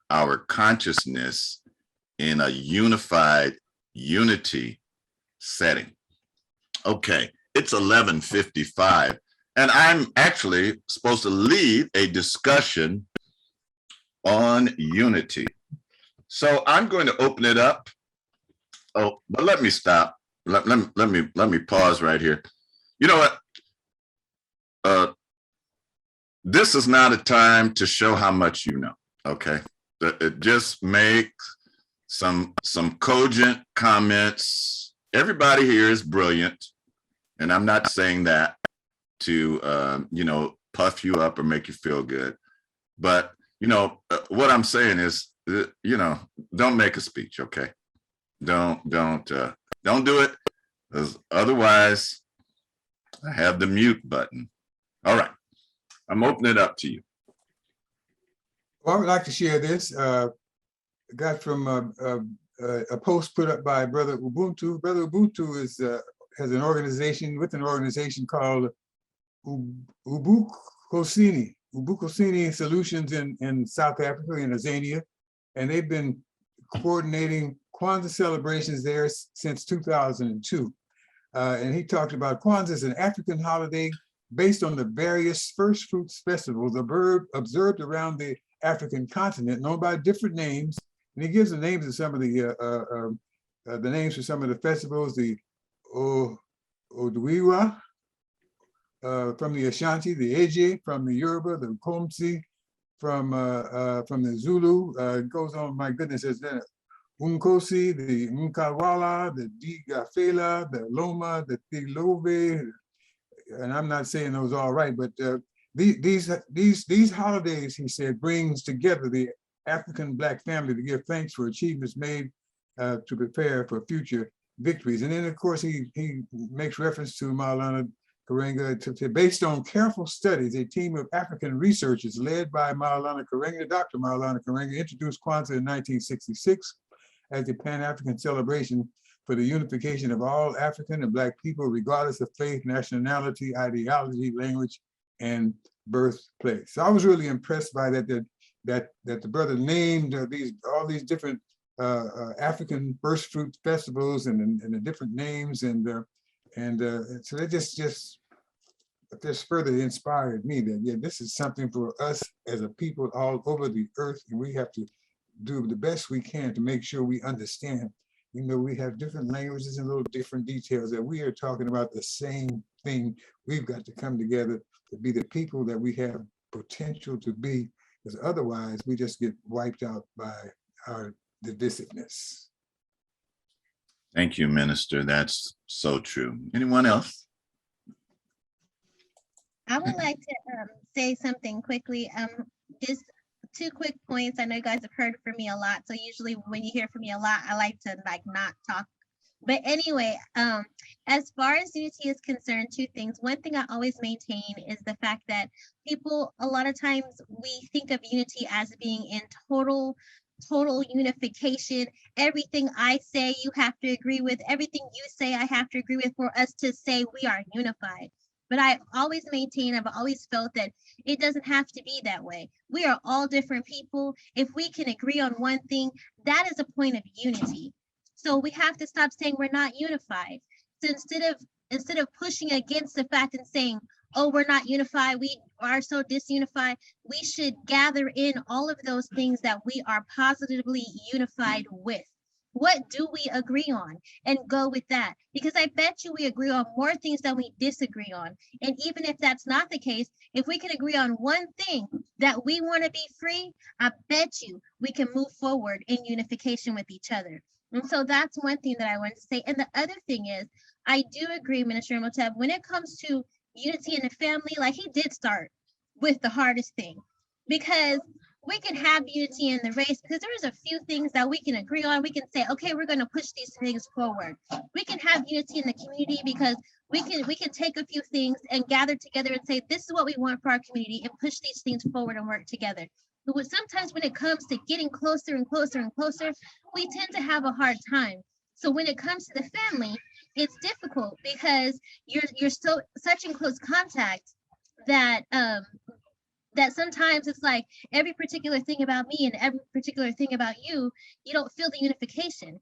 our consciousness in a unified unity setting. Okay, it's 11:55, and I'm actually supposed to lead a discussion on unity. So I'm going to open it up. Oh, but let me stop. Let me pause right here. You know what? This is not a time to show how much you know. Okay, just make some cogent comments. Everybody here is brilliant, and I'm not saying that to puff you up or make you feel good. But what I'm saying is, don't make a speech. Okay, don't do it, because otherwise I have the mute button. All right, I'm opening it up to you. Well, I would like to share this. I got from a post put up by Brother Ubuntu. Brother Ubuntu has an organization called Ubukosini Solutions in South Africa, in Azania, and they've been coordinating Kwanzaa celebrations there since 2002. And he talked about Kwanzaa as an African holiday based on the various first fruits festivals observed around the African continent, known by different names. And he gives the names of some of the names for some of the festivals: the Oduiwa from the Ashanti, the Eje from the Yoruba, the Komsi from the Zulu. It goes on. My goodness, there's the Unkosi, the Nkawala, the Digafela, the Loma, the Tilove, and I'm not saying those all right, but these holidays, he said, brings together the African Black family to give thanks for achievements made to prepare for future victories. And then, of course, he makes reference to Maulana Karenga. Based on careful studies, a team of African researchers led by Maulana Karenga, Dr. Maulana Karenga, introduced Kwanzaa in 1966 as a Pan-African celebration for the unification of all African and Black people, regardless of faith, nationality, ideology, language, and birthplace. So I was really impressed by that the brother named all these different African first fruit festivals and the different names, and so that just further inspired me that, yeah, this is something for us as a people all over the earth, and we have to do the best we can to make sure we understand. We have different languages and little different details, that we are talking about the same thing. We've got to come together to be the people that we have potential to be, because otherwise we just get wiped out by our divisiveness. Thank you, Minister. That's so true. Anyone else? I would like to say something quickly. Just 2 quick points. I know you guys have heard from me a lot. So usually when you hear from me a lot, I like to not talk. But anyway, as far as unity is concerned, 2 things. One thing I always maintain is the fact that people, a lot of times we think of unity as being in total unification. Everything I say, you have to agree with. Everything you say, I have to agree with for us to say we are unified. But I always maintain, I've always felt that it doesn't have to be that way. We are all different people. If we can agree on one thing, that is a point of unity. So we have to stop saying we're not unified. So instead of pushing against the fact and saying, oh, we're not unified, we are so disunified, we should gather in all of those things that we are positively unified with. What do we agree on? And go with that. Because I bet you we agree on more things than we disagree on. And even if that's not the case, if we can agree on one thing that we want to be free, I bet you we can move forward in unification with each other. And so that's one thing that I wanted to say. And the other thing is, I do agree, Minister Imhotep, when it comes to unity in the family, like he did start with the hardest thing, because we can have unity in the race because there's a few things that we can agree on. We can say, okay, we're going to push these things forward. We can have unity in the community because we can take a few things and gather together and say, this is what we want for our community, and push these things forward and work together. But sometimes when it comes to getting closer and closer and closer, we tend to have a hard time. So when it comes to the family, it's difficult because you're such in close contact that that sometimes it's like every particular thing about me and every particular thing about you, you don't feel the unification.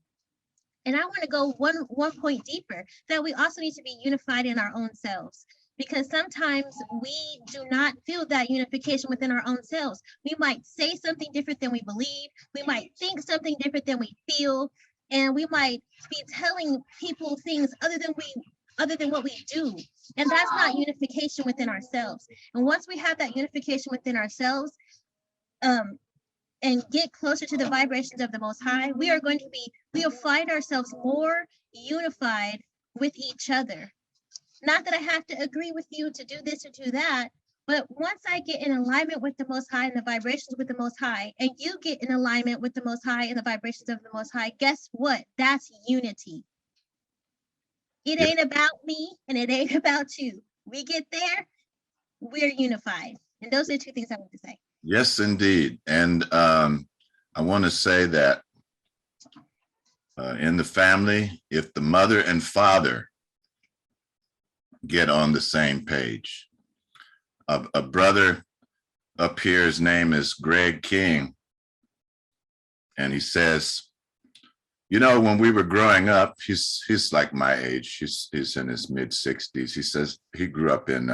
And I want to go one point deeper, that we also need to be unified in our own selves, because sometimes we do not feel that unification within our own selves. We might say something different than we believe. We might think something different than we feel. And we might be telling people things other than what we do. And that's not unification within ourselves. And once we have that unification within ourselves, and get closer to the vibrations of the Most High, we'll find ourselves more unified with each other. Not that I have to agree with you to do this or do that, but once I get in alignment with the Most High and the vibrations with the Most High, and you get in alignment with the Most High and the vibrations of the Most High, guess what? That's unity. It ain't about me and it ain't about you. We get there, we're unified. And those are the 2 things I want to say. Yes, indeed. And I want to say that in the family, if the mother and father get on the same page, a brother up here, his name is Greg King, and he says, you know, when we were growing up, he's like my age, he's in his mid-60s. He says he grew up in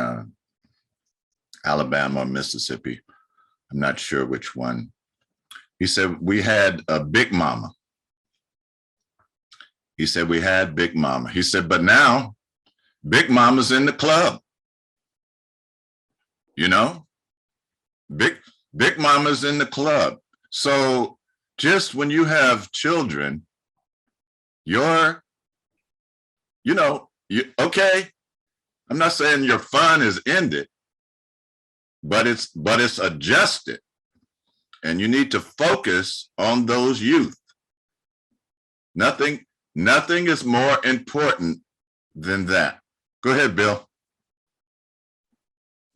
Alabama or Mississippi. I'm not sure which one. He said we had a Big Mama. He said we had Big Mama. He said, but now Big Mama's in the club. You know, Big Mama's in the club. So just when you have children, okay, I'm not saying your fun is ended, but it's adjusted, and you need to focus on those youth. Nothing is more important than that. Go ahead, Bill.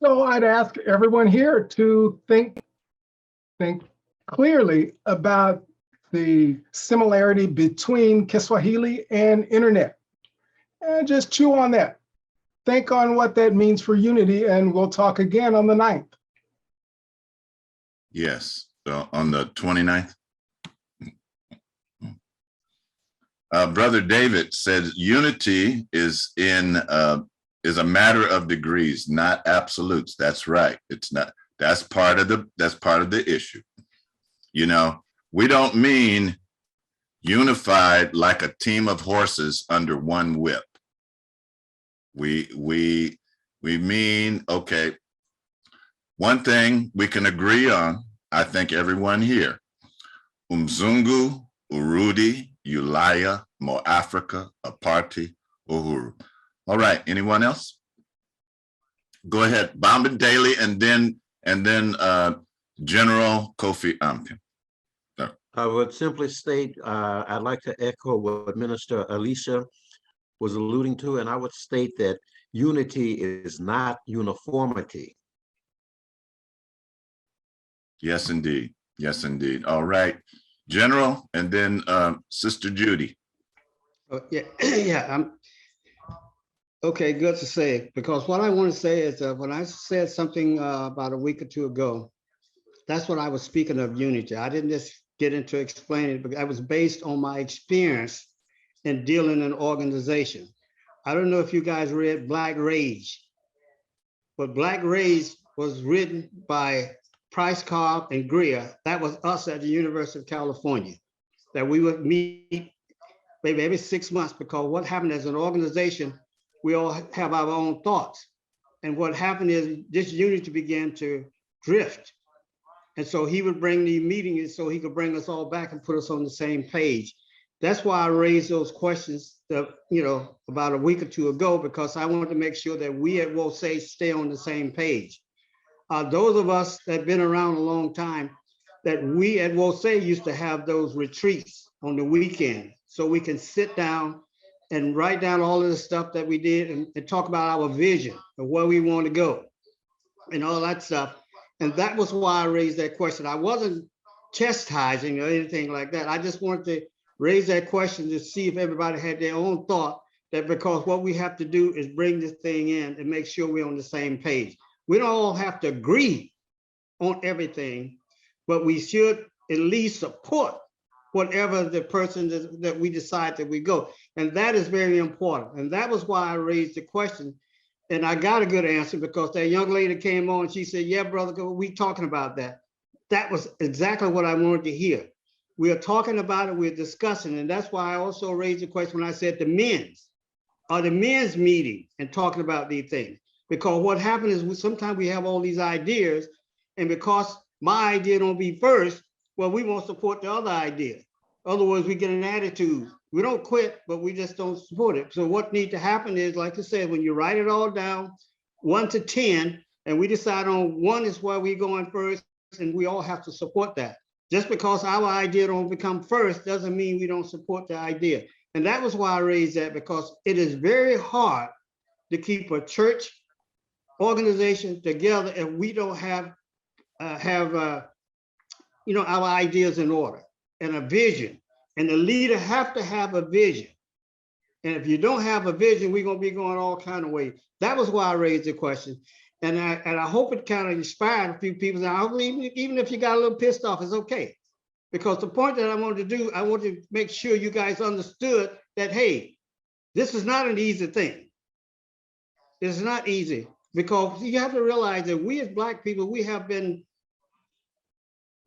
So I'd ask everyone here to think clearly about the similarity between Kiswahili and Internet, and just chew on that. Think on what that means for unity, and we'll talk again on the 9th. Yes, on the 29th. Brother David said unity is a matter of degrees, not absolutes. That's right. It's not. That's part of the issue. You know, we don't mean unified like a team of horses under one whip. We mean, okay, one thing we can agree on I thank everyone here. Umzungu, Urudi, Ulaya, Mo Africa, Aparti, Uhuru. All right, anyone else? Go ahead, Bombin Daily, and then General Kofi Ampin. I would simply state, I'd like to echo what Minister Alicia was alluding to, and I would state that unity is not uniformity. Yes, indeed. Yes, indeed. All right, General, and then Sister Judy. Yeah, yeah. Okay, good to say, because what I want to say is when I said something about a week or two ago, that's what I was speaking of unity. I didn't just get into explaining it, but I was based on my experience in dealing in an organization. I don't know if you guys read Black Rage, but Black Rage was written by Price Cobb and Greer. That was us at the University of California, that we would meet maybe every 6 months, because what happened as an organization, we all have our own thoughts. And what happened is this unity began to drift. And so he would bring the meetings so he could bring us all back and put us on the same page. That's why I raised those questions, about a week or two ago, because I wanted to make sure that we at WOSE stay on the same page. Those of us that have been around a long time, that we at WOSE used to have those retreats on the weekend, so we can sit down and write down all of the stuff that we did and talk about our vision of where we want to go and all that stuff. And that was why I raised that question. I wasn't chastising or anything like that. I just wanted to raise that question to see if everybody had their own thought, that because what we have to do is bring this thing in and make sure we're on the same page. We don't all have to agree on everything, but we should at least support whatever the person that we decide that we go. And that is very important. And that was why I raised the question. And I got a good answer, because that young lady came on, she said, yeah, brother, we talking about that. That was exactly what I wanted to hear. We are talking about it, we're discussing. And that's why I also raised the question when I said the men's meeting and talking about these things. Because what happened is sometimes we have all these ideas, and because my idea don't be first, well, we won't support the other idea. Otherwise, we get an attitude. We don't quit, but we just don't support it. So what needs to happen is, like I said, when you write it all down, 1 to 10, and we decide on 1 is where we're going first, and we all have to support that. Just because our idea don't become first doesn't mean we don't support the idea. And that was why I raised that, because it is very hard to keep a church organization together if we don't have our ideas in order and a vision. And the leader have to have a vision. And if you don't have a vision, we're gonna be going all kind of ways. That was why I raised the question. And I hope it kind of inspired a few people. I hope even if you got a little pissed off, it's okay. Because the point that I wanted to do, I wanted to make sure you guys understood that, hey, this is not an easy thing. It's not easy, because you have to realize that we as Black people, we have been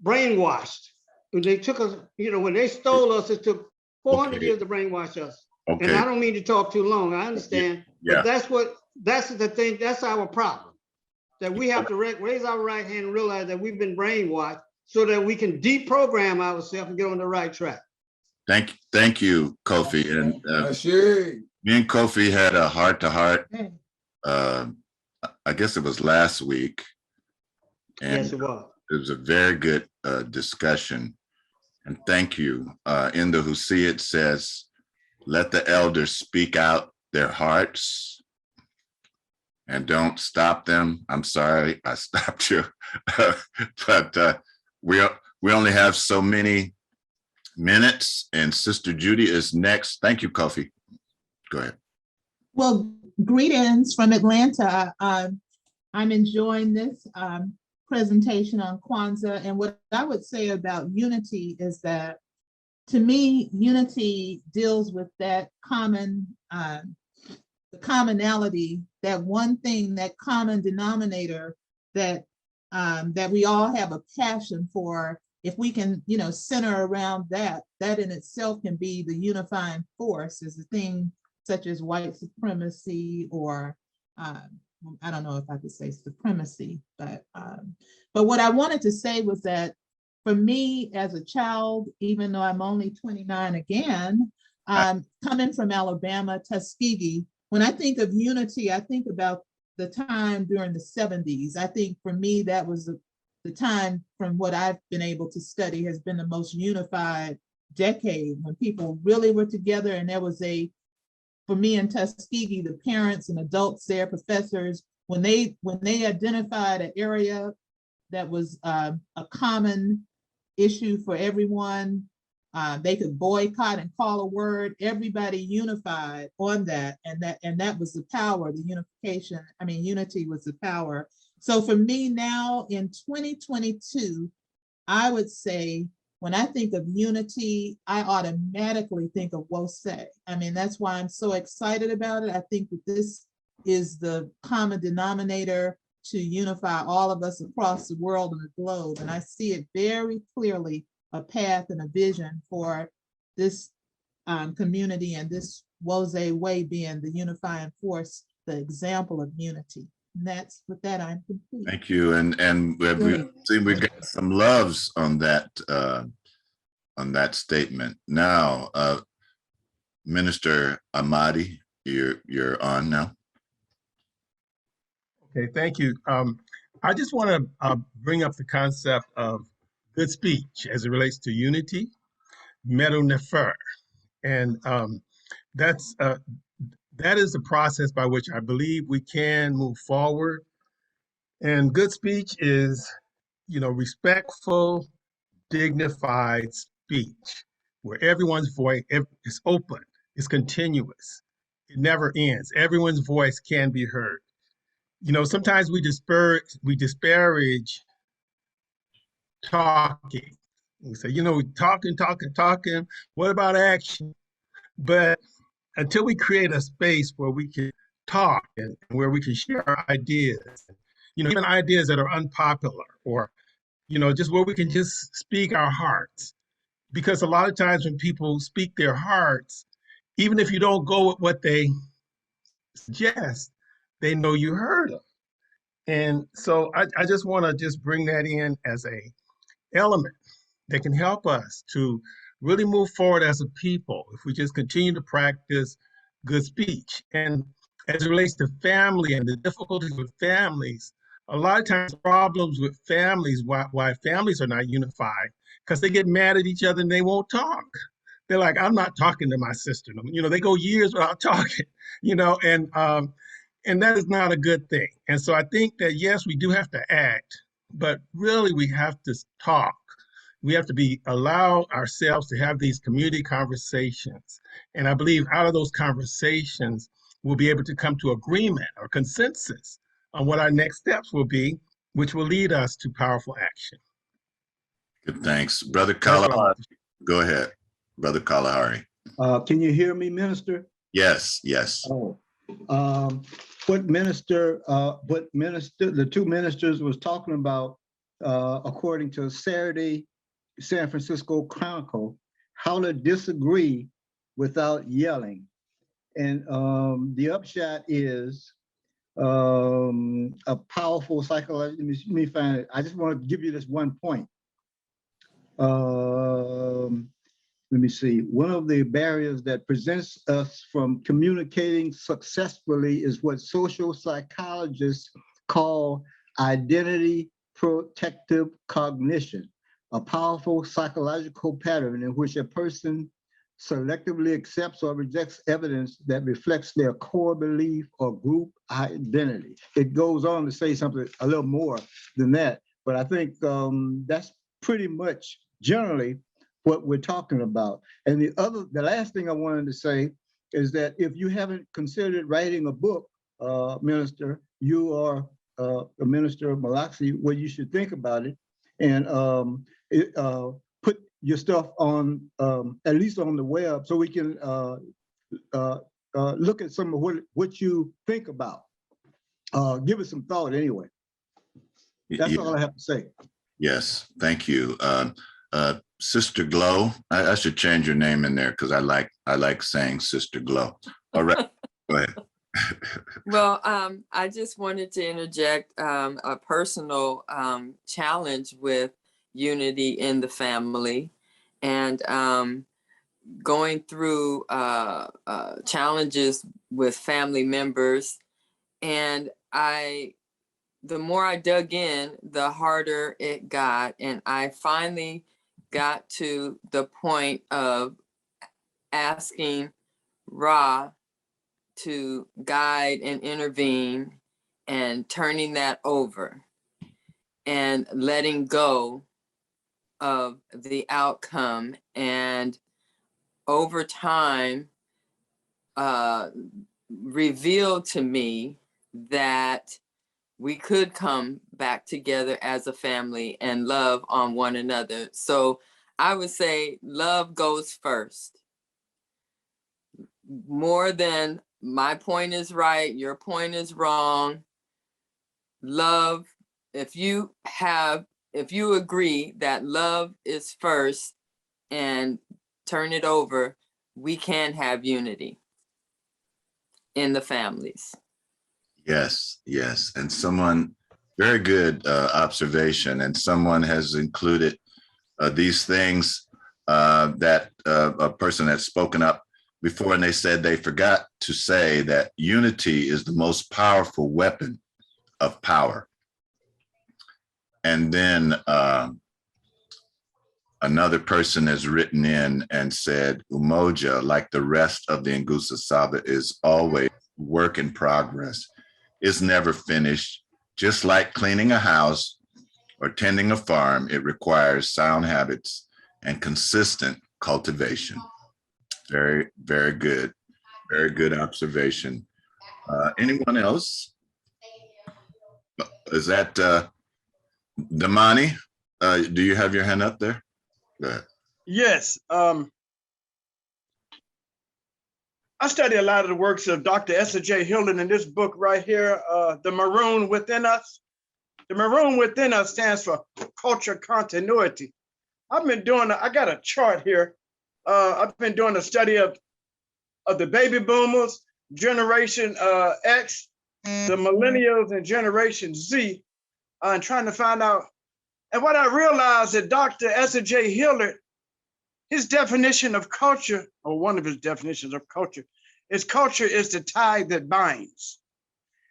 brainwashed. When they took us, when they stole us, it took 400 years to brainwash us. Okay. And I don't mean to talk too long, I understand, but that's the thing, that's our problem. That we have to raise our right hand and realize that we've been brainwashed, so that we can deprogram ourselves and get on the right track. Thank you, Kofi. And me and Kofi had a heart-to-heart, I guess it was last week. And yes, it was. It was a very good discussion. And thank you. In the Hussein says, let the elders speak out their hearts and don't stop them. I'm sorry, I stopped you. But we only have so many minutes, and Sister Judy is next. Thank you, Kofi. Go ahead. Well, greetings from Atlanta. I'm enjoying this presentation on Kwanzaa, and what I would say about unity is that, to me, unity deals with that commonality, that one thing, that common denominator that that we all have a passion for. If we can, center around that, that in itself can be the unifying force. Is a thing such as white supremacy or I don't know if I could say supremacy, but what I wanted to say was that for me as a child, even though I'm only 29 again, coming from Alabama, Tuskegee, when I think of unity, I think about the time during the 70s. I think for me, that was the time from what I've been able to study has been the most unified decade when people really were together. And there was for me in Tuskegee, the parents and adults there, professors, when they identified an area that was a common issue for everyone, they could boycott and call a word. Everybody unified on that, and that was the power, the unification. I mean, unity was the power. So for me now in 2022, I would say when I think of unity, I automatically think of WOSE. I mean, that's why I'm so excited about it. I think that this is the common denominator to unify all of us across the world and the globe. And I see it very clearly, a path and a vision for this community, and this WOSE way being the unifying force, the example of unity. And that's with that, I'm complete. Thank you. And we got some loves on that statement. Now, Minister Amadi, you're on now. Okay, thank you. I just want to bring up the concept of good speech as it relates to unity, metu nefer, and that is the process by which I believe we can move forward. And good speech is, respectful, dignified speech, where everyone's voice is open, it's continuous, it never ends. Everyone's voice can be heard. Sometimes we disparage talking. We say, talking. What about action? But until we create a space where we can talk and where we can share our ideas, even ideas that are unpopular, or, just where we can just speak our hearts. Because a lot of times when people speak their hearts, even if you don't go with what they suggest, they know you heard them. And so I just want to just bring that in as a element that can help us to really move forward as a people if we just continue to practice good speech. And as it relates to family and the difficulties with families, a lot of times problems with families, why families are not unified, because they get mad at each other and they won't talk. They're like, I'm not talking to my sister. They go years without talking, and that is not a good thing. And so I think that, yes, we do have to act, but really we have to talk. We have to allow ourselves to have these community conversations. And I believe out of those conversations, we'll be able to come to agreement or consensus on what our next steps will be, which will lead us to powerful action. Good, thanks. Brother Kalahari, go ahead. Brother Kalahari. Can you hear me, Minister? Yes. Oh. What the two ministers was talking about, according to Saturday San Francisco Chronicle, how to disagree without yelling. And the upshot is a powerful psychological, let me find it. I just want to give you this one point. Let me see. One of the barriers that prevents us from communicating successfully is what social psychologists call identity protective cognition, a powerful psychological pattern in which a person selectively accepts or rejects evidence that reflects their core belief or group identity. It goes on to say something a little more than that, but I think that's pretty much generally what we're talking about. And the last thing I wanted to say is that if you haven't considered writing a book, Minister, you are a minister of Malaxi, well, you should think about it and put your stuff on, at least on the web, so we can look at some of what you think about. Give it some thought anyway. That's all I have to say. Yes, thank you. Sister Glow, I should change your name in there because I like saying Sister Glow. All right, go ahead. Well, I just wanted to interject a personal challenge with unity in the family, and going through challenges with family members. And the more I dug in, the harder it got. And I finally got to the point of asking Ra to guide and intervene, and turning that over and letting go of the outcome. And over time, revealed to me that we could come back together as a family and love on one another. So I would say love goes first. More than my point is right, your point is wrong. Love, if you agree that love is first and turn it over, we can have unity in the families. Yes, yes. And someone, very good observation, and someone has included these things that a person had spoken up before, and they said they forgot to say that unity is the most powerful weapon of power. And then another person has written in and said, Umoja, like the rest of the NGUZO SABA, is always work in progress. It's never finished. Just like cleaning a house or tending a farm, it requires sound habits and consistent cultivation. Very, very good. Very good observation. Anyone else? Is that Damani? Do you have your hand up there? Go ahead. Yes. I study a lot of the works of Dr. S.J. Hilden in this book right here, The Maroon Within Us. The Maroon Within Us stands for culture continuity. I got a chart here. I've been doing a study of the baby boomers, Generation X, the millennials, and Generation Z, and trying to find out. And what I realized that Dr. S.J. Hilden, his definition of culture, or one of his definitions of culture is the tie that binds.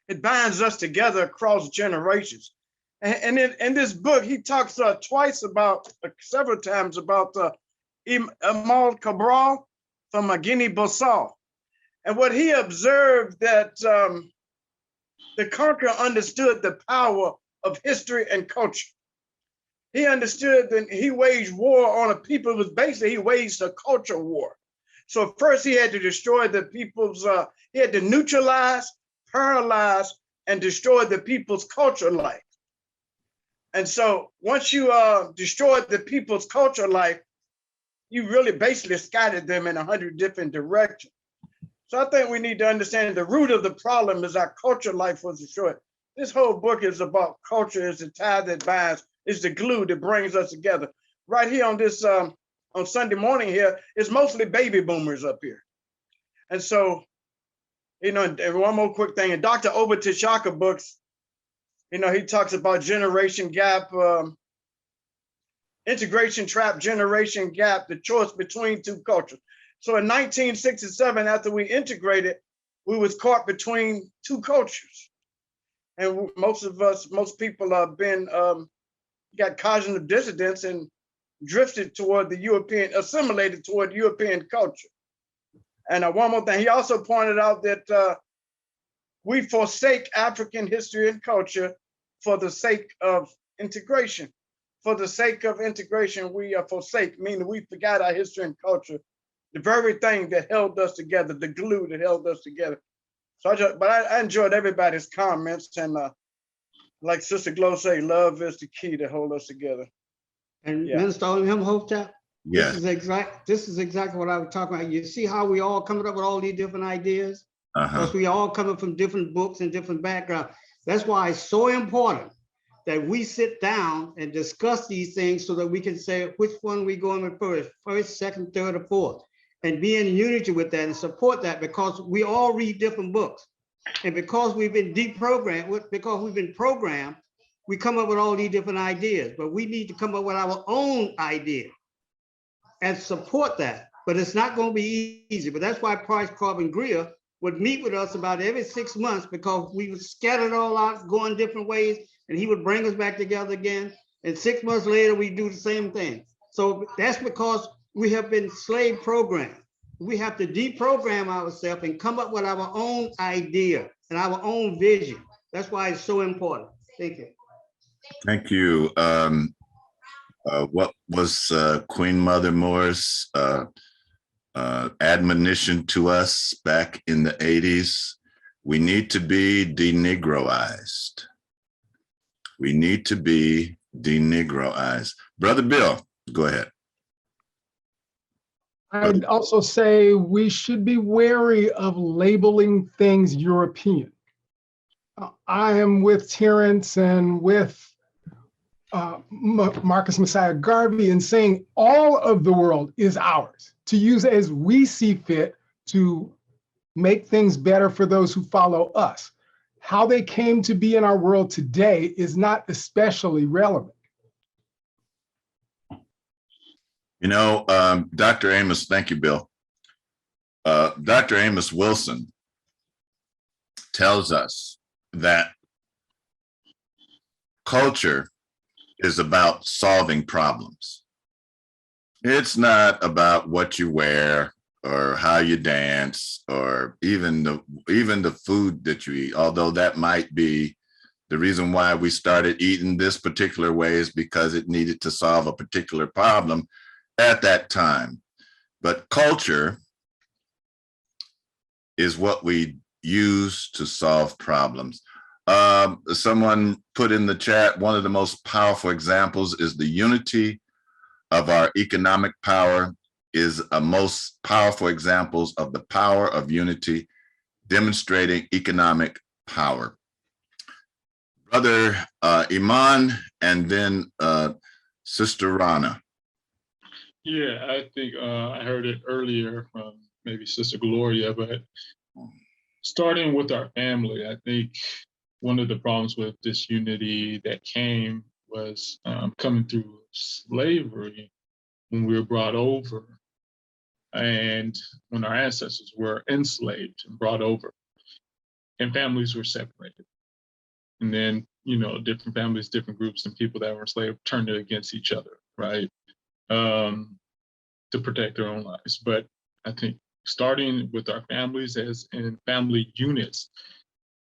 It binds us together across generations. And in this book, he talks several times about Amal Cabral from Guinea-Bissau. And what he observed that the conqueror understood the power of history and culture. He understood that he waged war on a people. It was basically, he waged a culture war. So first he had to destroy the people's, he had to neutralize, paralyze, and destroy the people's culture life. And so once you destroyed the people's culture life, you really basically scattered them in 100 different directions. So I think we need to understand the root of the problem is our culture life was destroyed. This whole book is about culture, is the tie that binds, is the glue that brings us together. Right here on this, on Sunday morning here, it's mostly baby boomers up here. And so, and one more quick thing, in Dr. Oba Tishaka books, he talks about generation gap, integration trap, generation gap, the choice between two cultures. So in 1967, after we integrated, we was caught between two cultures. And most people have been, got cognitive dissonance and drifted toward assimilated toward European culture. And one more thing, he also pointed out that we forsake African history and culture for the sake of integration. For the sake of integration, we forsake, meaning we forgot our history and culture, the very thing that held us together, the glue that held us together. So I enjoyed everybody's comments, and like Sister Glow say, love is the key to hold us together. And Minister Hopetap, yeah, this is exactly what I was talking about. You see how we all coming up with all these different ideas? Because we all coming from different books and different backgrounds. That's why it's so important that we sit down and discuss these things so that we can say which one we going with first, second, third, or fourth, and be in unity with that and support that, because we all read different books. And because we've been deprogrammed, because we've been programmed, we come up with all these different ideas, but we need to come up with our own idea and support that. But it's not going to be easy. But that's why Price Carbon Greer would meet with us about every 6 months, because we would scatter it all out, going different ways, and he would bring us back together again. And 6 months later, we do the same thing. So that's because we have been slave programmed. We have to deprogram ourselves and come up with our own idea and our own vision. That's why it's so important. Thank you. Thank you. What was Queen Mother Moore's admonition to us back in the 80s? We need to be denegroized. We need to be denegroized. Brother Bill, go ahead. I'd also say we should be wary of labeling things European. I am with Terrence and with Marcus Messiah Garvey in saying all of the world is ours to use as we see fit to make things better for those who follow us. How they came to be in our world today is not especially relevant. You know, Dr. Amos, thank you, Bill. Dr. Amos Wilson tells us that culture is about solving problems. It's not about what you wear or how you dance or even the food that you eat, although that might be the reason why we started eating this particular way, is because it needed to solve a particular problem at that time. But culture is what we use to solve problems. Someone put in the chat, one of the most powerful examples is the unity of our economic power is a most powerful examples of the power of unity, demonstrating economic power. Brother Iman, and then Sister Rana. Yeah, I think I heard it earlier from maybe Sister Gloria, but starting with our family, I think one of the problems with this unity that came was coming through slavery when we were brought over and when our ancestors were enslaved and brought over and families were separated. And then, you know, different families, different groups and people that were enslaved turned it against each other, right? To protect their own lives. But I think starting with our families as in family units.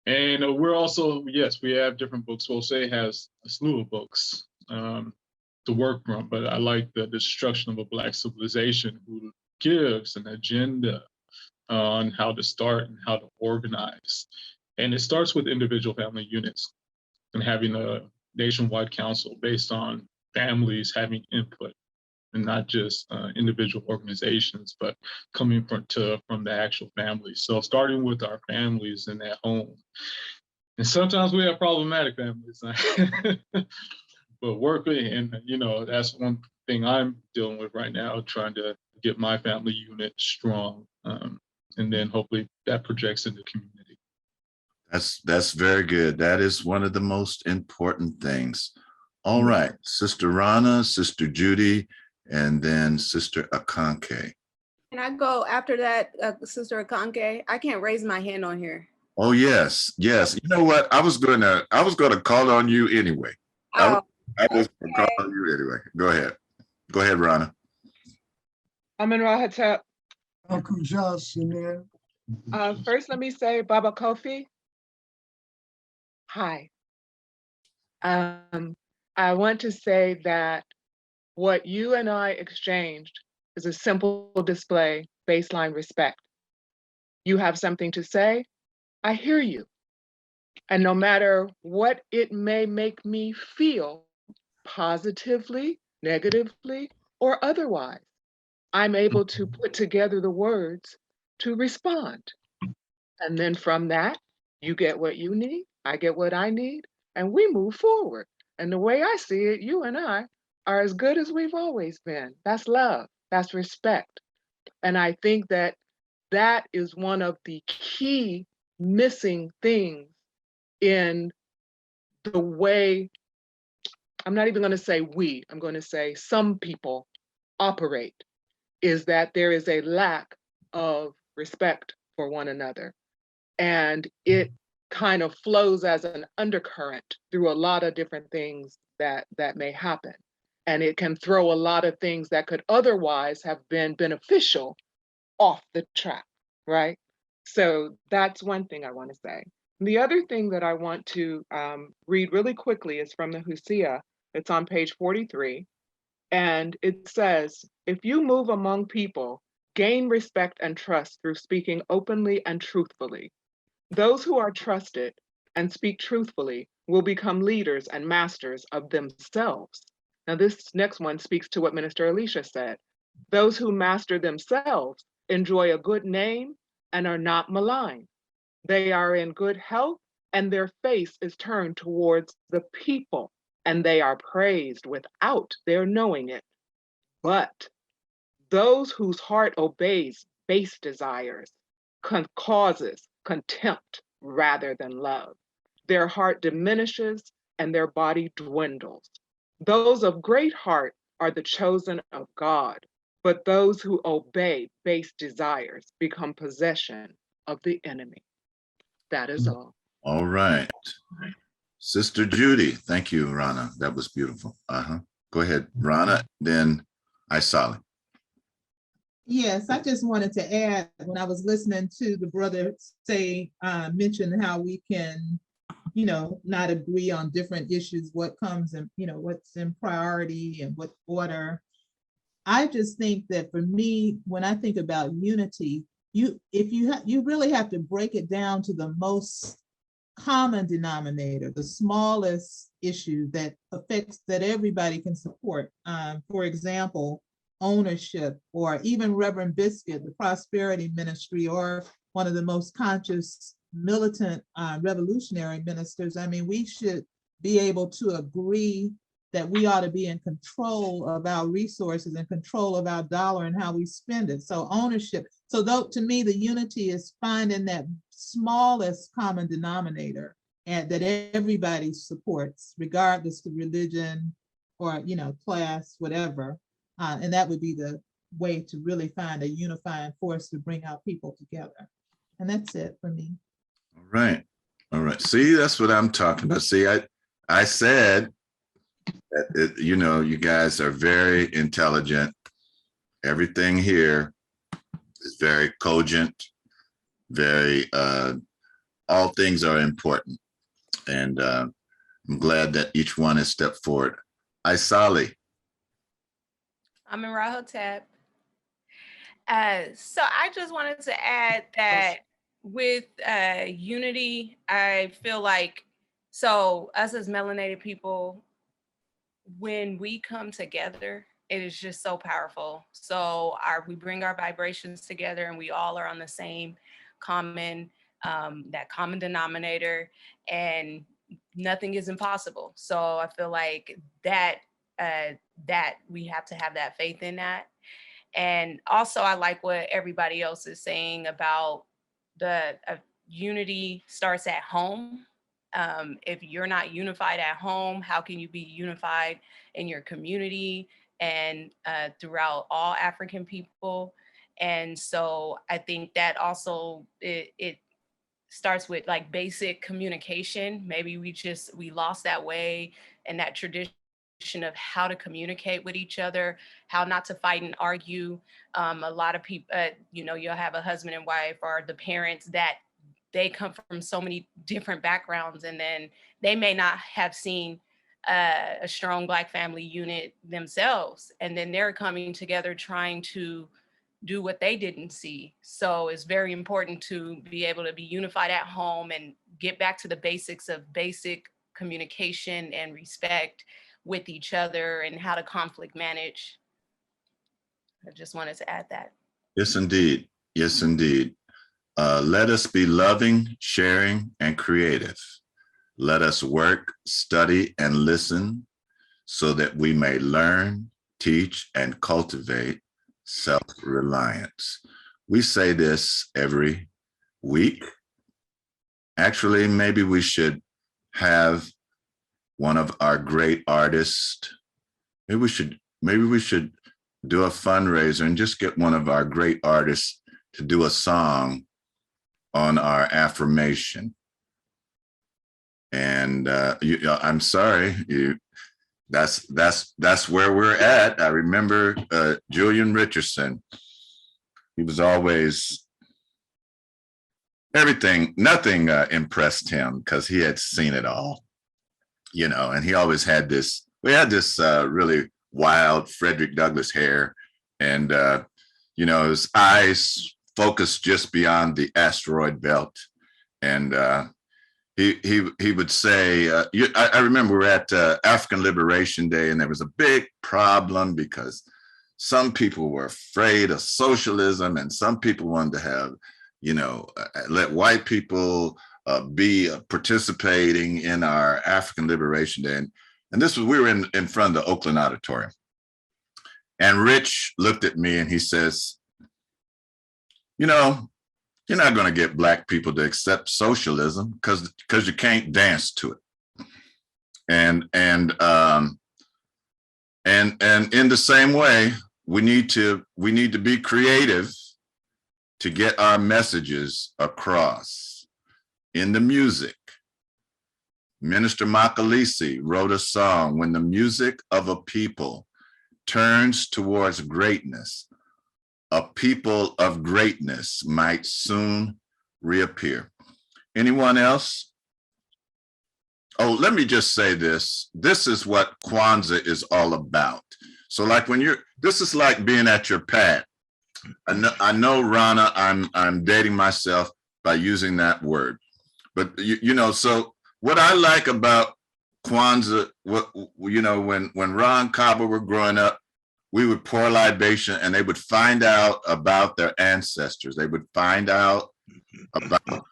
And we're also, yes, we have different books. Jose has a slew of books to work from, but I like the destruction of a Black civilization, who gives an agenda on how to start and how to organize. And it starts with individual family units and having a nationwide council based on families having input and not just individual organizations, but coming from the actual families. So starting with our families and at home. And sometimes we have problematic families, but working, and you know, that's one thing I'm dealing with right now, trying to get my family unit strong. And then hopefully that projects into community. That's very good. That is one of the most important things. All right, Sister Rana, Sister Judy, and then Sister Akanke. Can I go after that, Sister Akanke? I can't raise my hand on here. Oh yes, yes. You know what? I was gonna call on you anyway. Oh, I was gonna call on you anyway. Go ahead, Rana. I'm in Rahatap. First, First, let me say Baba Kofi. Hi. I want to say that what you and I exchanged is a simple display, baseline respect. You have something to say, I hear you. And no matter what it may make me feel, positively, negatively, or otherwise, I'm able to put together the words to respond. And then from that, you get what you need, I get what I need, and we move forward. And the way I see it, you and I are as good as we've always been. That's love, that's respect. And I think that that is one of the key missing things in the way, I'm not even going to say we, I'm going to say some people operate, is that there is a lack of respect for one another. And it kind of flows as an undercurrent through a lot of different things that may happen. And it can throw a lot of things that could otherwise have been beneficial off the track, right? So that's one thing I want to say. The other thing that I want to read really quickly is from the Hosea. It's on page 43. And it says, if you move among people, gain respect and trust through speaking openly and truthfully. Those who are trusted and speak truthfully will become leaders and masters of themselves. Now, this next one speaks to what Minister Alicia said. Those who master themselves enjoy a good name and are not maligned. They are in good health and their face is turned towards the people, and they are praised without their knowing it. But those whose heart obeys base desires causes contempt rather than love. Their heart diminishes and their body dwindles. Those of great heart are the chosen of God, but those who obey base desires become possession of the enemy. That is all. All right. Sister Judy, thank you, Rana. That was beautiful. Go ahead, Rana, then Isali. Yes, I just wanted to add, when I was listening to the brother say, mention how we can, not agree on different issues, what comes in, what's in priority and what order. I just think that for me, when I think about unity, you really have to break it down to the most common denominator, the smallest issue that affects, that everybody can support. For example, ownership, or even Reverend Biscuit, the prosperity ministry, or one of the most conscious militant revolutionary ministers. I mean, we should be able to agree that we ought to be in control of our resources and control of our dollar and how we spend it. So ownership. So though, to me, the unity is finding that smallest common denominator and that everybody supports, regardless of religion or, class, whatever. And that would be the way to really find a unifying force to bring our people together. And that's it for me. All right. All right. See, that's what I'm talking about. See, I said that, you guys are very intelligent. Everything here is very cogent, very, all things are important. And I'm glad that each one has stepped forward. Isali. I'm in Rahotep. So I just wanted to add that with unity, I feel like, so us as melanated people, when we come together, it is just so powerful. So we bring our vibrations together and we all are on the same common, that common denominator, and nothing is impossible. So I feel like that we have to have that faith in that. And also I like what everybody else is saying about the unity starts at home. If you're not unified at home, how can you be unified in your community and throughout all African people? And so I think that also it starts with like basic communication. Maybe we lost that way and that tradition of how to communicate with each other, how not to fight and argue. A lot of people, you'll have a husband and wife or the parents that they come from so many different backgrounds, and then they may not have seen a strong Black family unit themselves. And then they're coming together trying to do what they didn't see. So it's very important to be able to be unified at home and get back to the basics of basic communication and respect with each other and how to conflict manage. I just wanted to add that. Yes, indeed. Yes, indeed. Let us be loving, sharing, and creative. Let us work, study, and listen so that we may learn, teach, and cultivate self-reliance. We say this every week, actually, maybe we should have one of our great artists. Maybe we should do a fundraiser and just get one of our great artists to do a song on our affirmation. And I'm sorry, that's where we're at. I remember Julian Richardson. He was always nothing impressed him because he had seen it all, and he always had this, we had this really wild Frederick Douglass hair, and his eyes focused just beyond the asteroid belt. And he would say, I remember we were at African Liberation Day, and there was a big problem because some people were afraid of socialism, and some people wanted to have, let white people be participating in our African Liberation Day. And this was, we were in front of the Oakland Auditorium. And Rich looked at me and he says, you're not going to get Black people to accept socialism because you can't dance to it. And in the same way, we need to be creative to get our messages across in the music. Minister Makalisi wrote a song, "When the music of a people turns towards greatness, a people of greatness might soon reappear." Anyone else? Oh, let me just say this. This is what Kwanzaa is all about. So like this is like being at your pad. I know, Rana, I'm dating myself by using that word, but so what I like about Kwanzaa, when Ron Kaba were growing up, we would pour libation and they would find out about their ancestors. They would find out about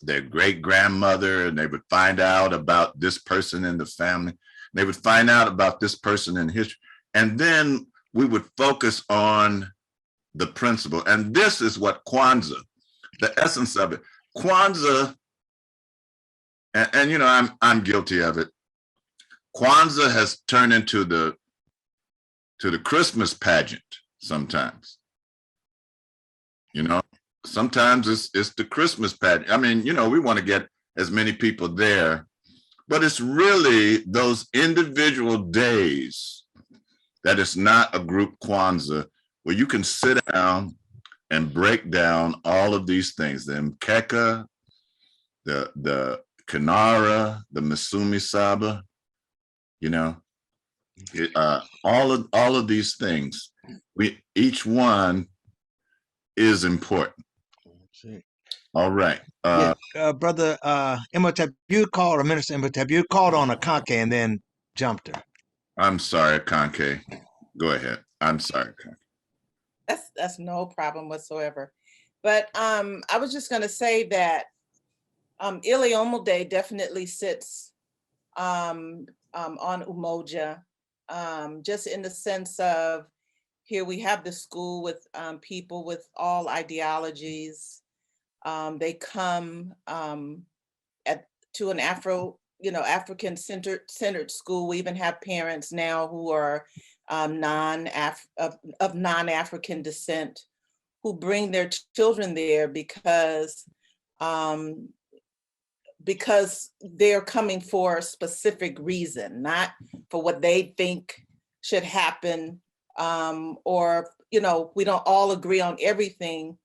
their great grandmother, and they would find out about this person in the family. They would find out about this person in history. And then we would focus on the principle. And this is what Kwanzaa, the essence of it. Kwanzaa, and I'm guilty of it. Kwanzaa has turned into the Christmas pageant sometimes. Sometimes it's the Christmas pageant. I mean, we want to get as many people there, but it's really those individual days that it's not a group Kwanzaa where you can sit down and break down all of these things, the Mkeka, the Kinara, the Misumi Saba, all of these things, each one is important. All right. Brother Imhotep, you called, or Minister Imhotep, you called on Akanke and then jumped her. I'm sorry, Akanke. Go ahead. I'm sorry, Akanke. That's no problem whatsoever. But I was just going to say that Iliomode definitely sits on Umoja, just in the sense of, here we have the school with people with all ideologies. They come to an African centered school. We even have parents now who are of non-African descent who bring their children there because they're coming for a specific reason, not for what they think should happen, or we don't all agree on everything,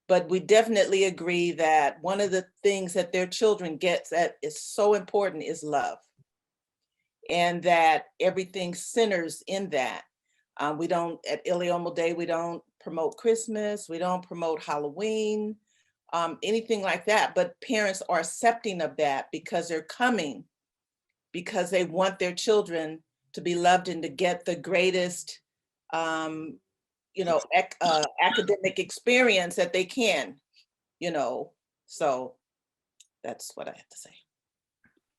but we definitely agree that one of the things that their children get that is so important is love, and that everything centers in that. We don't, at Iliomode Day, we don't promote Christmas, we don't promote Halloween, anything like that, but parents are accepting of that because they're coming because they want their children to be loved and to get the greatest academic experience that they can, so that's what I have to say.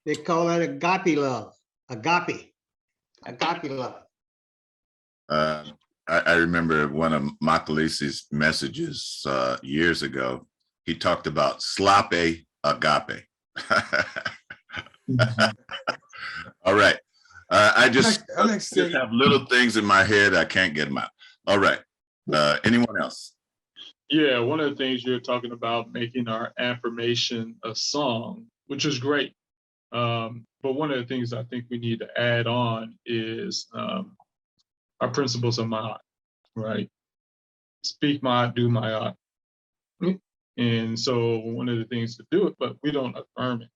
They call that agape love, agape love. I remember one of Makalisi's messages years ago. he talked about sloppy agape. All right. I just have little things in my head. I can't get them out. All right. Anyone else? Yeah, one of the things you're talking about, making our affirmation a song, which is great. But one of the things I think we need to add on is our principles of Ma'at, right? Speak Ma'at, do Ma'at. And so one of the things to do it, but we don't affirm it.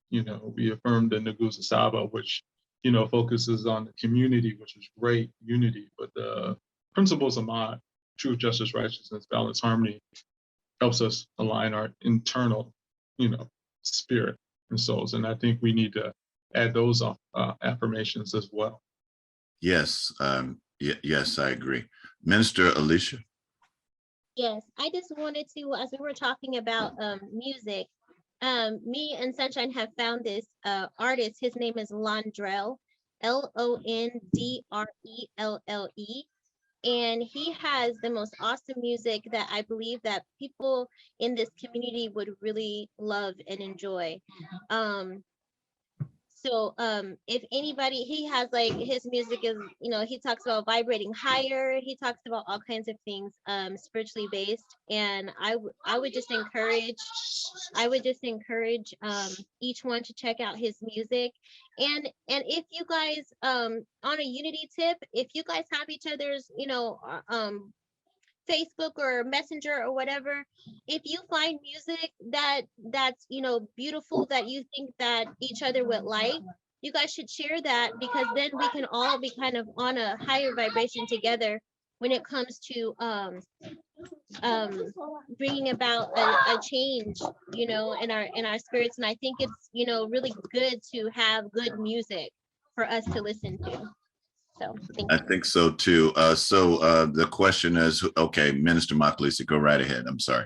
You know, we affirm the NGUZO SABA, which, you know, focuses on the community, which is great, unity. But the principles of Ma'at, truth, justice, righteousness, balance, harmony, helps us align our internal, you know, spirit and souls. And I think we need to add those affirmations as well. Yes, yes, I agree. Minister Alicia. Yes, I just wanted to, as we were talking about music, me and Sunshine have found this artist. His name is Londrelle, Londrelle. And he has the most awesome music that I believe that people in this community would really love and enjoy. So if anybody, he has like, his music is, you know, he talks about vibrating higher. He talks about all kinds of things spiritually based. And I would just encourage each one to check out his music. And if you guys, on a unity tip, if you guys have each other's, you know, Facebook or Messenger or whatever, if you find music that's, you know, beautiful, that you think that each other would like, you guys should share that, because then we can all be kind of on a higher vibration together when it comes to bringing about a change, you know, in our spirits. And I think it's, you know, really good to have good music for us to listen to. So I think so too. So the question is, okay, Minister Makalisa, go right ahead. I'm sorry.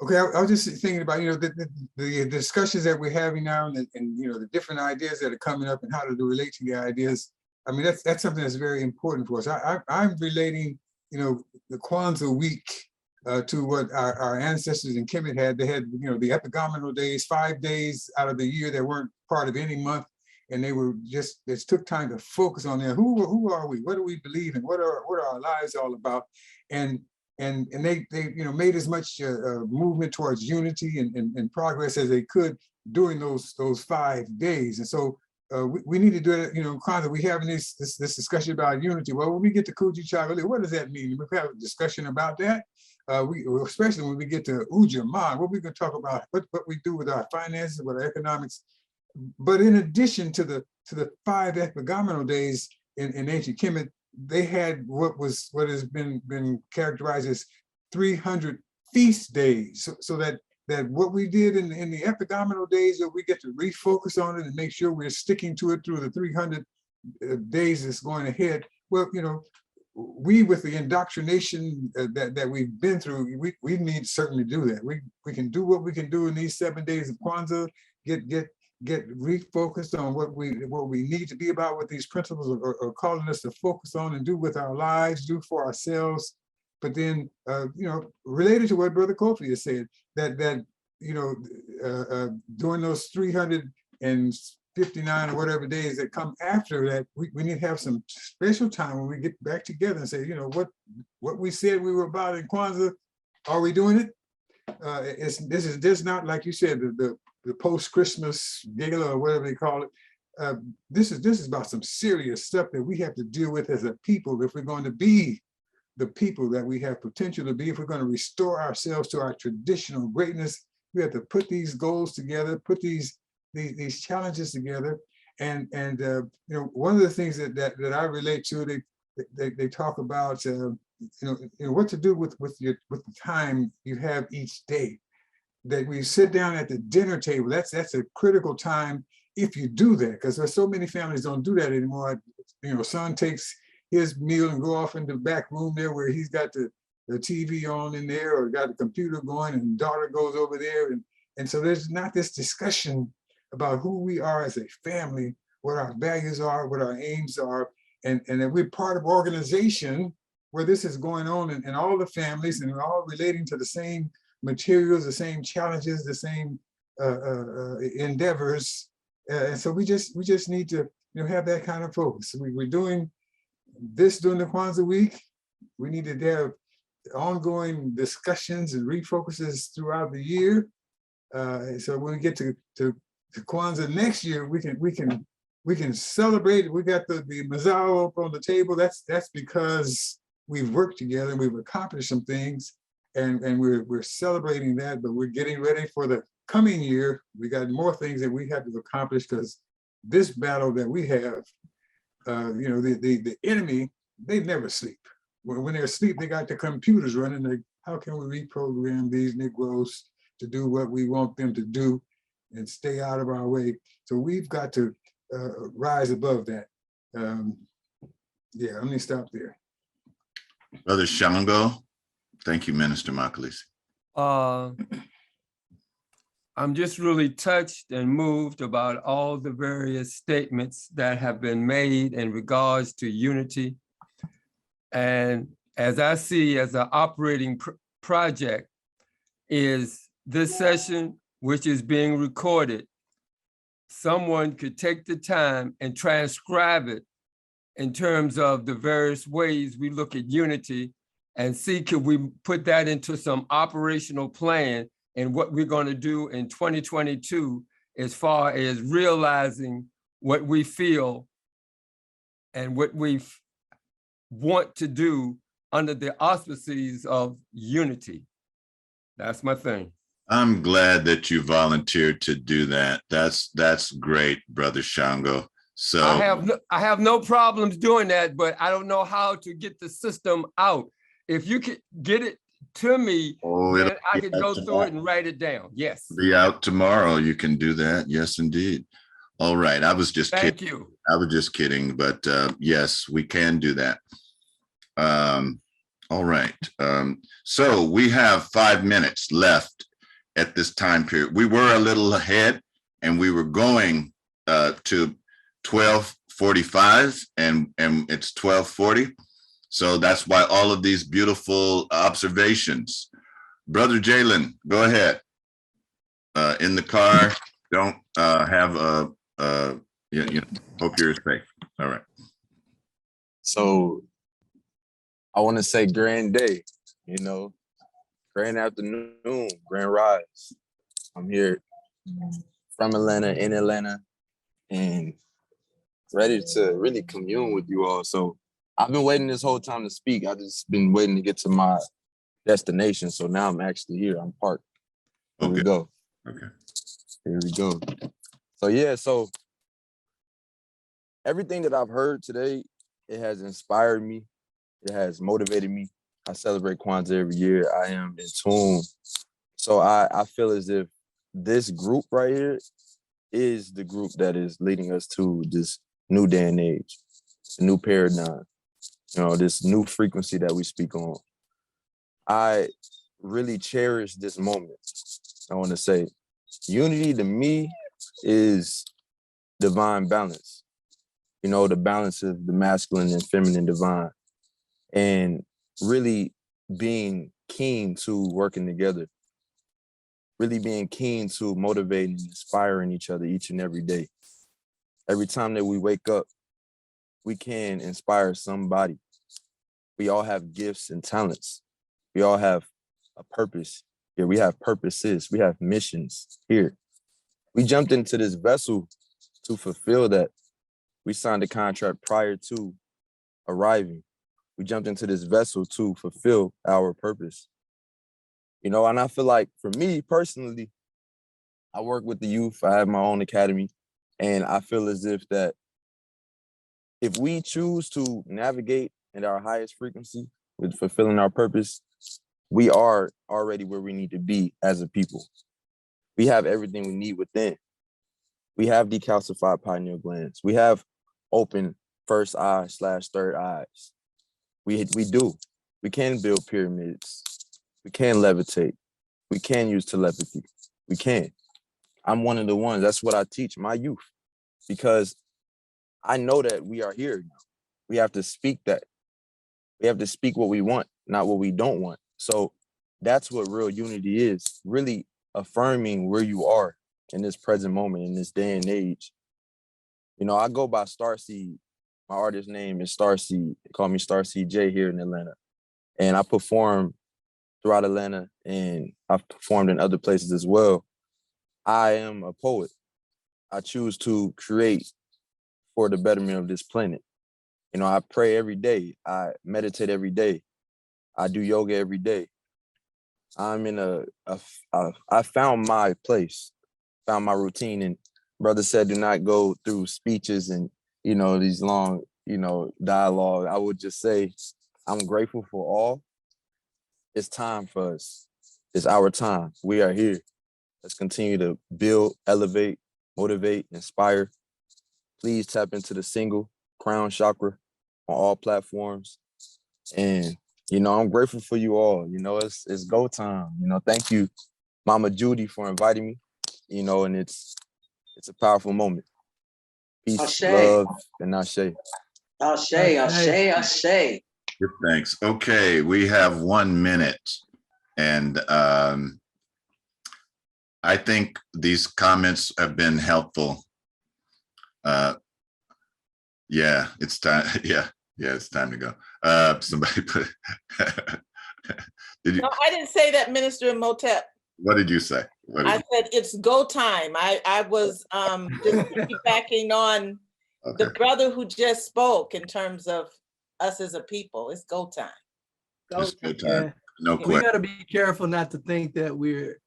Okay, I was just thinking about, you know, the discussions that we're having now, and you know, the different ideas that are coming up and how to relate to the ideas. I mean, that's something that's very important for us. I'm relating, you know, the Kwanzaa week to what our ancestors in Kemet had. They had, you know, the epigomenal days, 5 days out of the year that weren't part of any month, and they were just took time to focus on that. Who are we? What do we believe in? What are our lives all about? And they you know, made as much movement towards unity and progress as they could during those 5 days. And so we need to do it. You know, Kwanzaa, we having this discussion about unity. Well, when we get to Kujichagulia, what does that mean? We have a discussion about that. Especially when we get to Ujamaa, what we can talk about, what we do with our finances, with our economics. But in addition to the 5 epigomenal days in ancient Kemet, they had what has been characterized as 300 feast days. So that what we did in the epigomenal days, that we get to refocus on it and make sure we're sticking to it through the 300 days that's going ahead. Well, you know, we, with the indoctrination that we've been through, we need to certainly do that. We can do what we can do in these 7 days of Kwanzaa, get refocused on what we need to be about, what these principles are calling us to focus on and do with our lives, do for ourselves. But then, you know, related to what Brother Kofi has said, that you know, during those 359 or whatever days that come after that, we need to have some special time when we get back together and say, you know, what we said we were about in Kwanzaa, are we doing it? This is not, like you said, the post-Christmas gala or whatever they call it. This is about some serious stuff that we have to deal with as a people if we're going to be the people that we have potential to be. If we're going to restore ourselves to our traditional greatness, we have to put these goals together, put these challenges together. And you know, one of the things that I relate to, they talk about you know, what to do with the time you have each day. That we sit down at the dinner table, that's a critical time if you do that, because there's so many families don't do that anymore. You know, son takes his meal and go off in the back room there where he's got the TV on in there, or got the computer going, and daughter goes over there. And so there's not this discussion about who we are as a family, what our values are, what our aims are, and that we're part of organization where this is going on in all the families, and we're all relating to the same materials, the same challenges, the same endeavors. And so we just need to have that kind of focus. We're doing this during the Kwanzaa week. We need to have ongoing discussions and refocuses throughout the year. So when we get to Kwanzaa next year, we can celebrate. We got the mazao up on the table. That's because we've worked together and we've accomplished some things, and we're celebrating that. But we're getting ready for the coming year. We got more things that we have to accomplish, because this battle that we have, the enemy, they never sleep. When they're asleep, they got the computers running. How can we reprogram these Negroes to do what we want them to do and stay out of our way? So we've got to rise above that. Yeah, let me stop there. Brother Shango. Thank you, Minister Makalisi. I'm just really touched and moved about all the various statements that have been made in regards to unity. And as I see as an operating project is this session, which is being recorded, someone could take the time and transcribe it in terms of the various ways we look at unity, and see, could we put that into some operational plan and what we're going to do in 2022 as far as realizing what we feel and what we want to do under the auspices of unity. That's my thing. I'm glad that you volunteered to do that. That's great, Brother Shango. So I have no problems doing that, but I don't know how to get the system out. If you could get it to me, then I could go through it and write it down. Yes. Be out tomorrow. You can do that. Yes, indeed. All right. I was just kidding. Thank you. I was just kidding, but yes, we can do that. All right. So we have 5 minutes left at this time period. We were a little ahead, and we were going to 12:45, and it's 12:40. So that's why all of these beautiful observations. Brother Jalen, go ahead. In the car, don't have hope you're safe. All right. So I want to say grand day, grand afternoon, grand rise. I'm here from Atlanta, in Atlanta, and ready to really commune with you all. So I've been waiting this whole time to speak. I've just been waiting to get to my destination. So now I'm actually here. I'm parked. Here we go. Okay. Here we go. So yeah, so everything that I've heard today, it has inspired me. It has motivated me. I celebrate Kwanzaa every year. I am in tune. So I feel as if this group right here is the group that is leading us to this new day and age, a new paradigm, this new frequency that we speak on. I really cherish this moment. I want to say unity to me is divine balance. The balance of the masculine and feminine divine, and really being keen to working together, really being keen to motivating and inspiring each other each and every day. Every time that we wake up, we can inspire somebody. We all have gifts and talents. We all have a purpose here. We have purposes. We have missions here. We jumped into this vessel to fulfill that. We signed a contract prior to arriving. We jumped into this vessel to fulfill our purpose. And I feel like for me personally, I work with the youth. I have my own academy. And I feel as if we choose to navigate at our highest frequency with fulfilling our purpose, we are already where we need to be as a people. We have everything we need within. We have decalcified pineal glands. We have open first eye / third eyes. We do. We can build pyramids. We can levitate. We can use telepathy. We can. I'm one of the ones. That's what I teach my youth, because I know that we are here now. We have to speak that. We have to speak what we want, not what we don't want. So that's what real unity is, really affirming where you are in this present moment, in this day and age. You know, I go by Starseed. My artist name is Starseed. They call me Starseed J here in Atlanta. And I perform throughout Atlanta, and I've performed in other places as well. I am a poet. I choose to create for the betterment of this planet. You know, I pray every day. I meditate every day. I do yoga every day. I'm in I found my place, found my routine. And brother said, do not go through speeches and, you know, these long, you know, dialogue. I would just say, I'm grateful for all. It's time for us. It's our time. We are here. Let's continue to build, elevate, motivate, inspire. Please tap into the single crown chakra on all platforms. And, you know, I'm grateful for you all. You know, it's go time. You know, thank you, Mama Judy, for inviting me. You know, and it's a powerful moment. Peace, Ashe. love, and ashe. Ashe, ashe, ashe. Good, thanks. Okay, we have 1 minute. And I think these comments have been helpful. Yeah, it's time. Yeah, it's time to go. Somebody put did you? No, I didn't say that, Minister Motep. What did you say? I said it's go time. I was just piggybacking on the brother who just spoke in terms of us as a people. It's go time. It's go time. No We question. got to be careful not to think that we're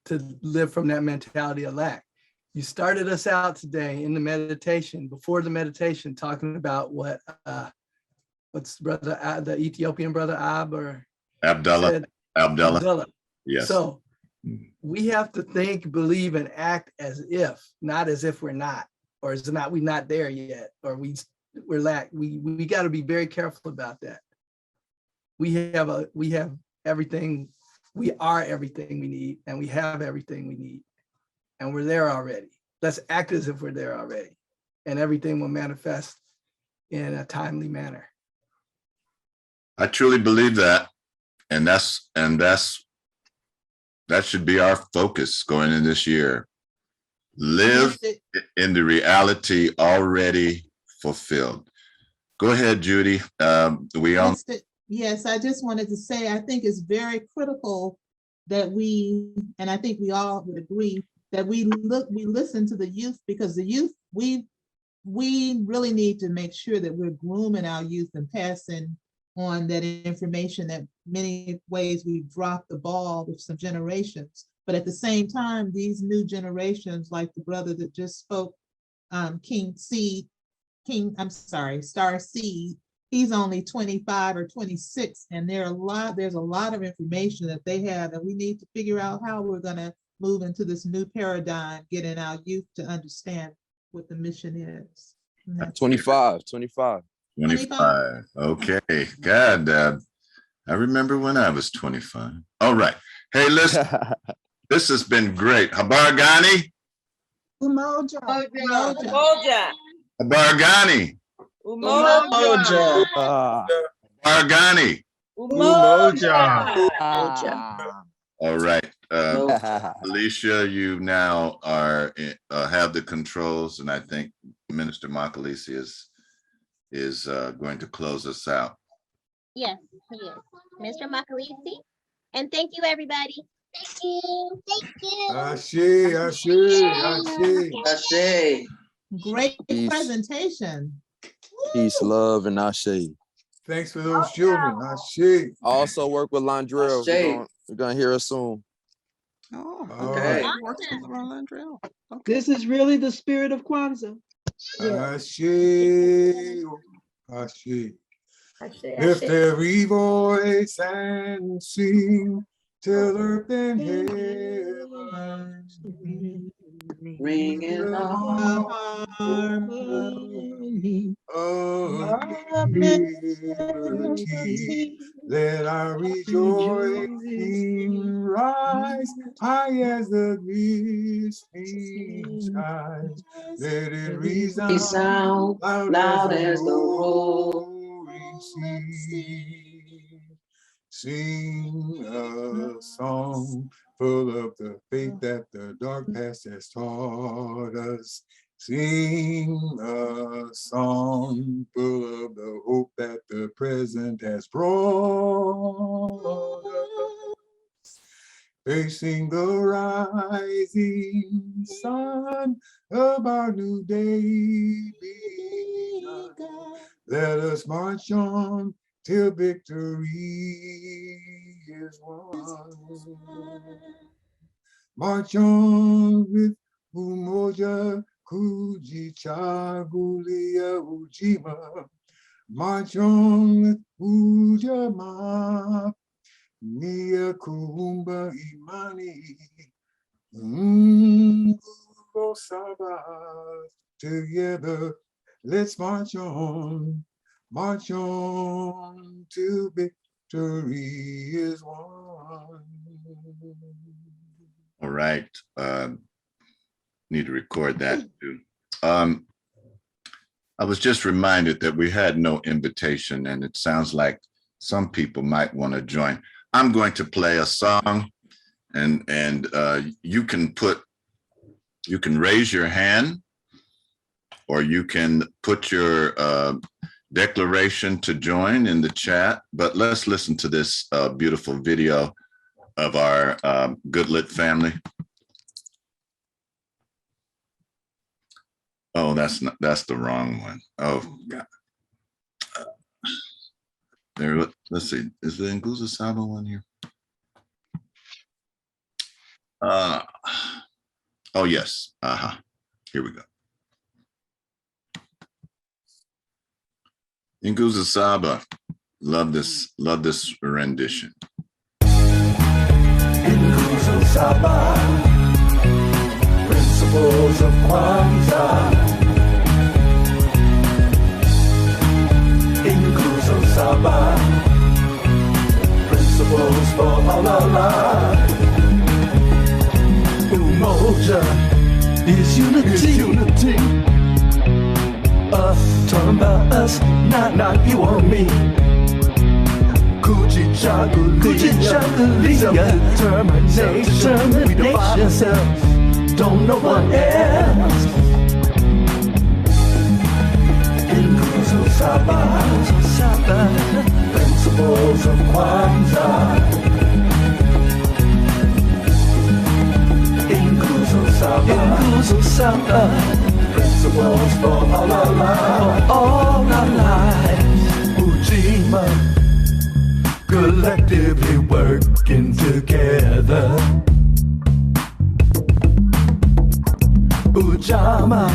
to live from that mentality of lack. You started us out today in the meditation, before the meditation, talking about what's brother, the Ethiopian brother Abdullah. said. Abdullah. Yes. So we have to think, believe, and act as if, not as if we're not, or as not we're not there yet, or we're lack. We got to be very careful about that. We have everything. We are everything we need, and we have everything we need, and we're there already. Let's act as if we're there already, and everything will manifest in a timely manner. I truly believe that, and that should be our focus going in this year. Live in the reality already fulfilled. Go ahead, Judy. Yes, I just wanted to say, I think it's very critical that and I think we all would agree, that we listen to the youth, because the youth, we really need to make sure that we're grooming our youth and passing on that information that many ways we've dropped the ball with some generations. But at the same time, these new generations, like the brother that just spoke, Starseed, he's only 25 or 26, and there's a lot of information that they have, and we need to figure out how we're going to move into this new paradigm, getting our youth to understand what the mission is. 25. Okay. God, I remember when I was 25. All right. Hey, listen, this has been great. Habargani. Umoja. Habargani. Umoja. Habargani. Umoja. All right. Alicia, you now have the controls, and I think Minister Makalisi is going to close us out. Yes, he is. Mr. Makalisi. And thank you, everybody. Thank you. Thank you. Ashe, ashe, ashe. Ashe. Great Peace. presentation. Peace, love, and ashe. Thanks for those children. Ashe. I also work with Landrell. We're gonna hear us soon. Okay. This is really the spirit of Kwanzaa. Ashe. Ashe. Lift every voice and sing till earth and heaven ring in harmony of liberty. Let our rejoicing rise high as the glistening skies. Let it resound loud as the rolling Sing a song full of the faith that the dark past has taught us. Sing a song full of the hope that the present has brought us. Facing the rising sun of our new day begun. Let us march on till victory is won. March on with Umoja Kujichagulia Ujima. March on with Ujama Nia Kuumba Imani. SABA. Together, let's march on till victory is won. All right. Need to record that too. I was just reminded that we had no invitation, and it sounds like some people might want to join. I'm going to play a song, and you can raise your hand, or you can put your declaration to join in the chat. But let's listen to this beautiful video of our Goodlit family. Oh, that's the wrong one. Oh God. There, let's see. Is the NGUZO SABA one here? Oh yes. Here we go. NGUZO SABA. Love this rendition. NGUZO SABA. Principles of Kwanzaa. NGUZO SABA. Principles for all our lives. Umoja is unity. Talking about us, not you or me. Kujichagulia, self-determination. We define ourselves, don't know one else. NGUZO SABA, principles of Kwanzaa. NGUZO SABA, principles for all our lives. Ujima, collectively working together. Ujama,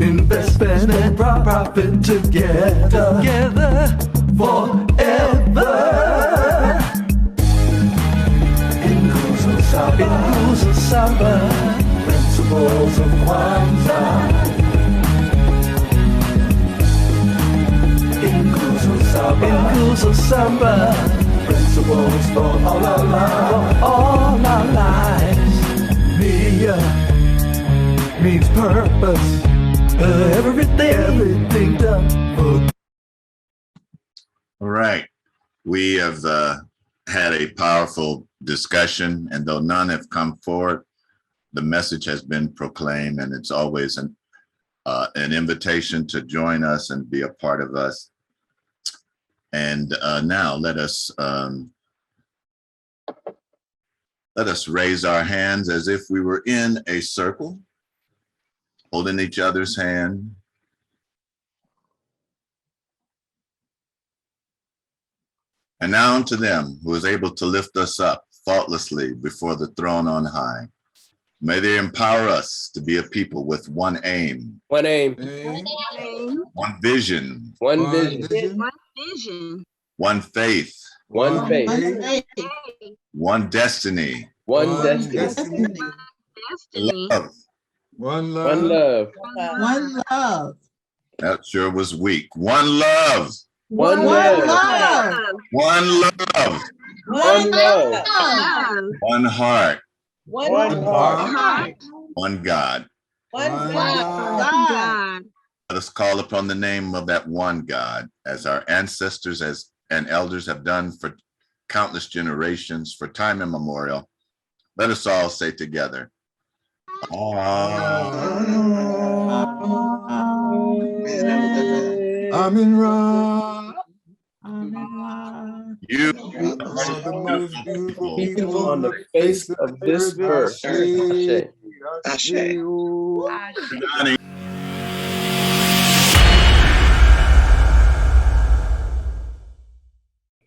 investment and profit together forever. NGUZO SABA, principles of Kwanzaa. NGUZO SABA, principles for all our lives. Nia means purpose, everything done for. All right, we have had a powerful discussion, and though none have come forward, the message has been proclaimed, and it's always an invitation to join us and be a part of us. And now let us raise our hands as if we were in a circle, holding each other's hand. And now unto them who is able to lift us up faultlessly before the throne on high. May they empower us to be a people with one aim. One aim. One vision. One vision. One faith. One faith. One destiny. One destiny. Love. One love. One love. One love. That sure was weak. One love. One love. One love. One love. One heart. One heart. One God. One God. Let us call upon the name of that one God, as our ancestors and elders have done for countless generations, for time immemorial. Let us all say together, Amin Ra. You are the most beautiful people on the face of this earth. Ashe. Ashe. Ashe.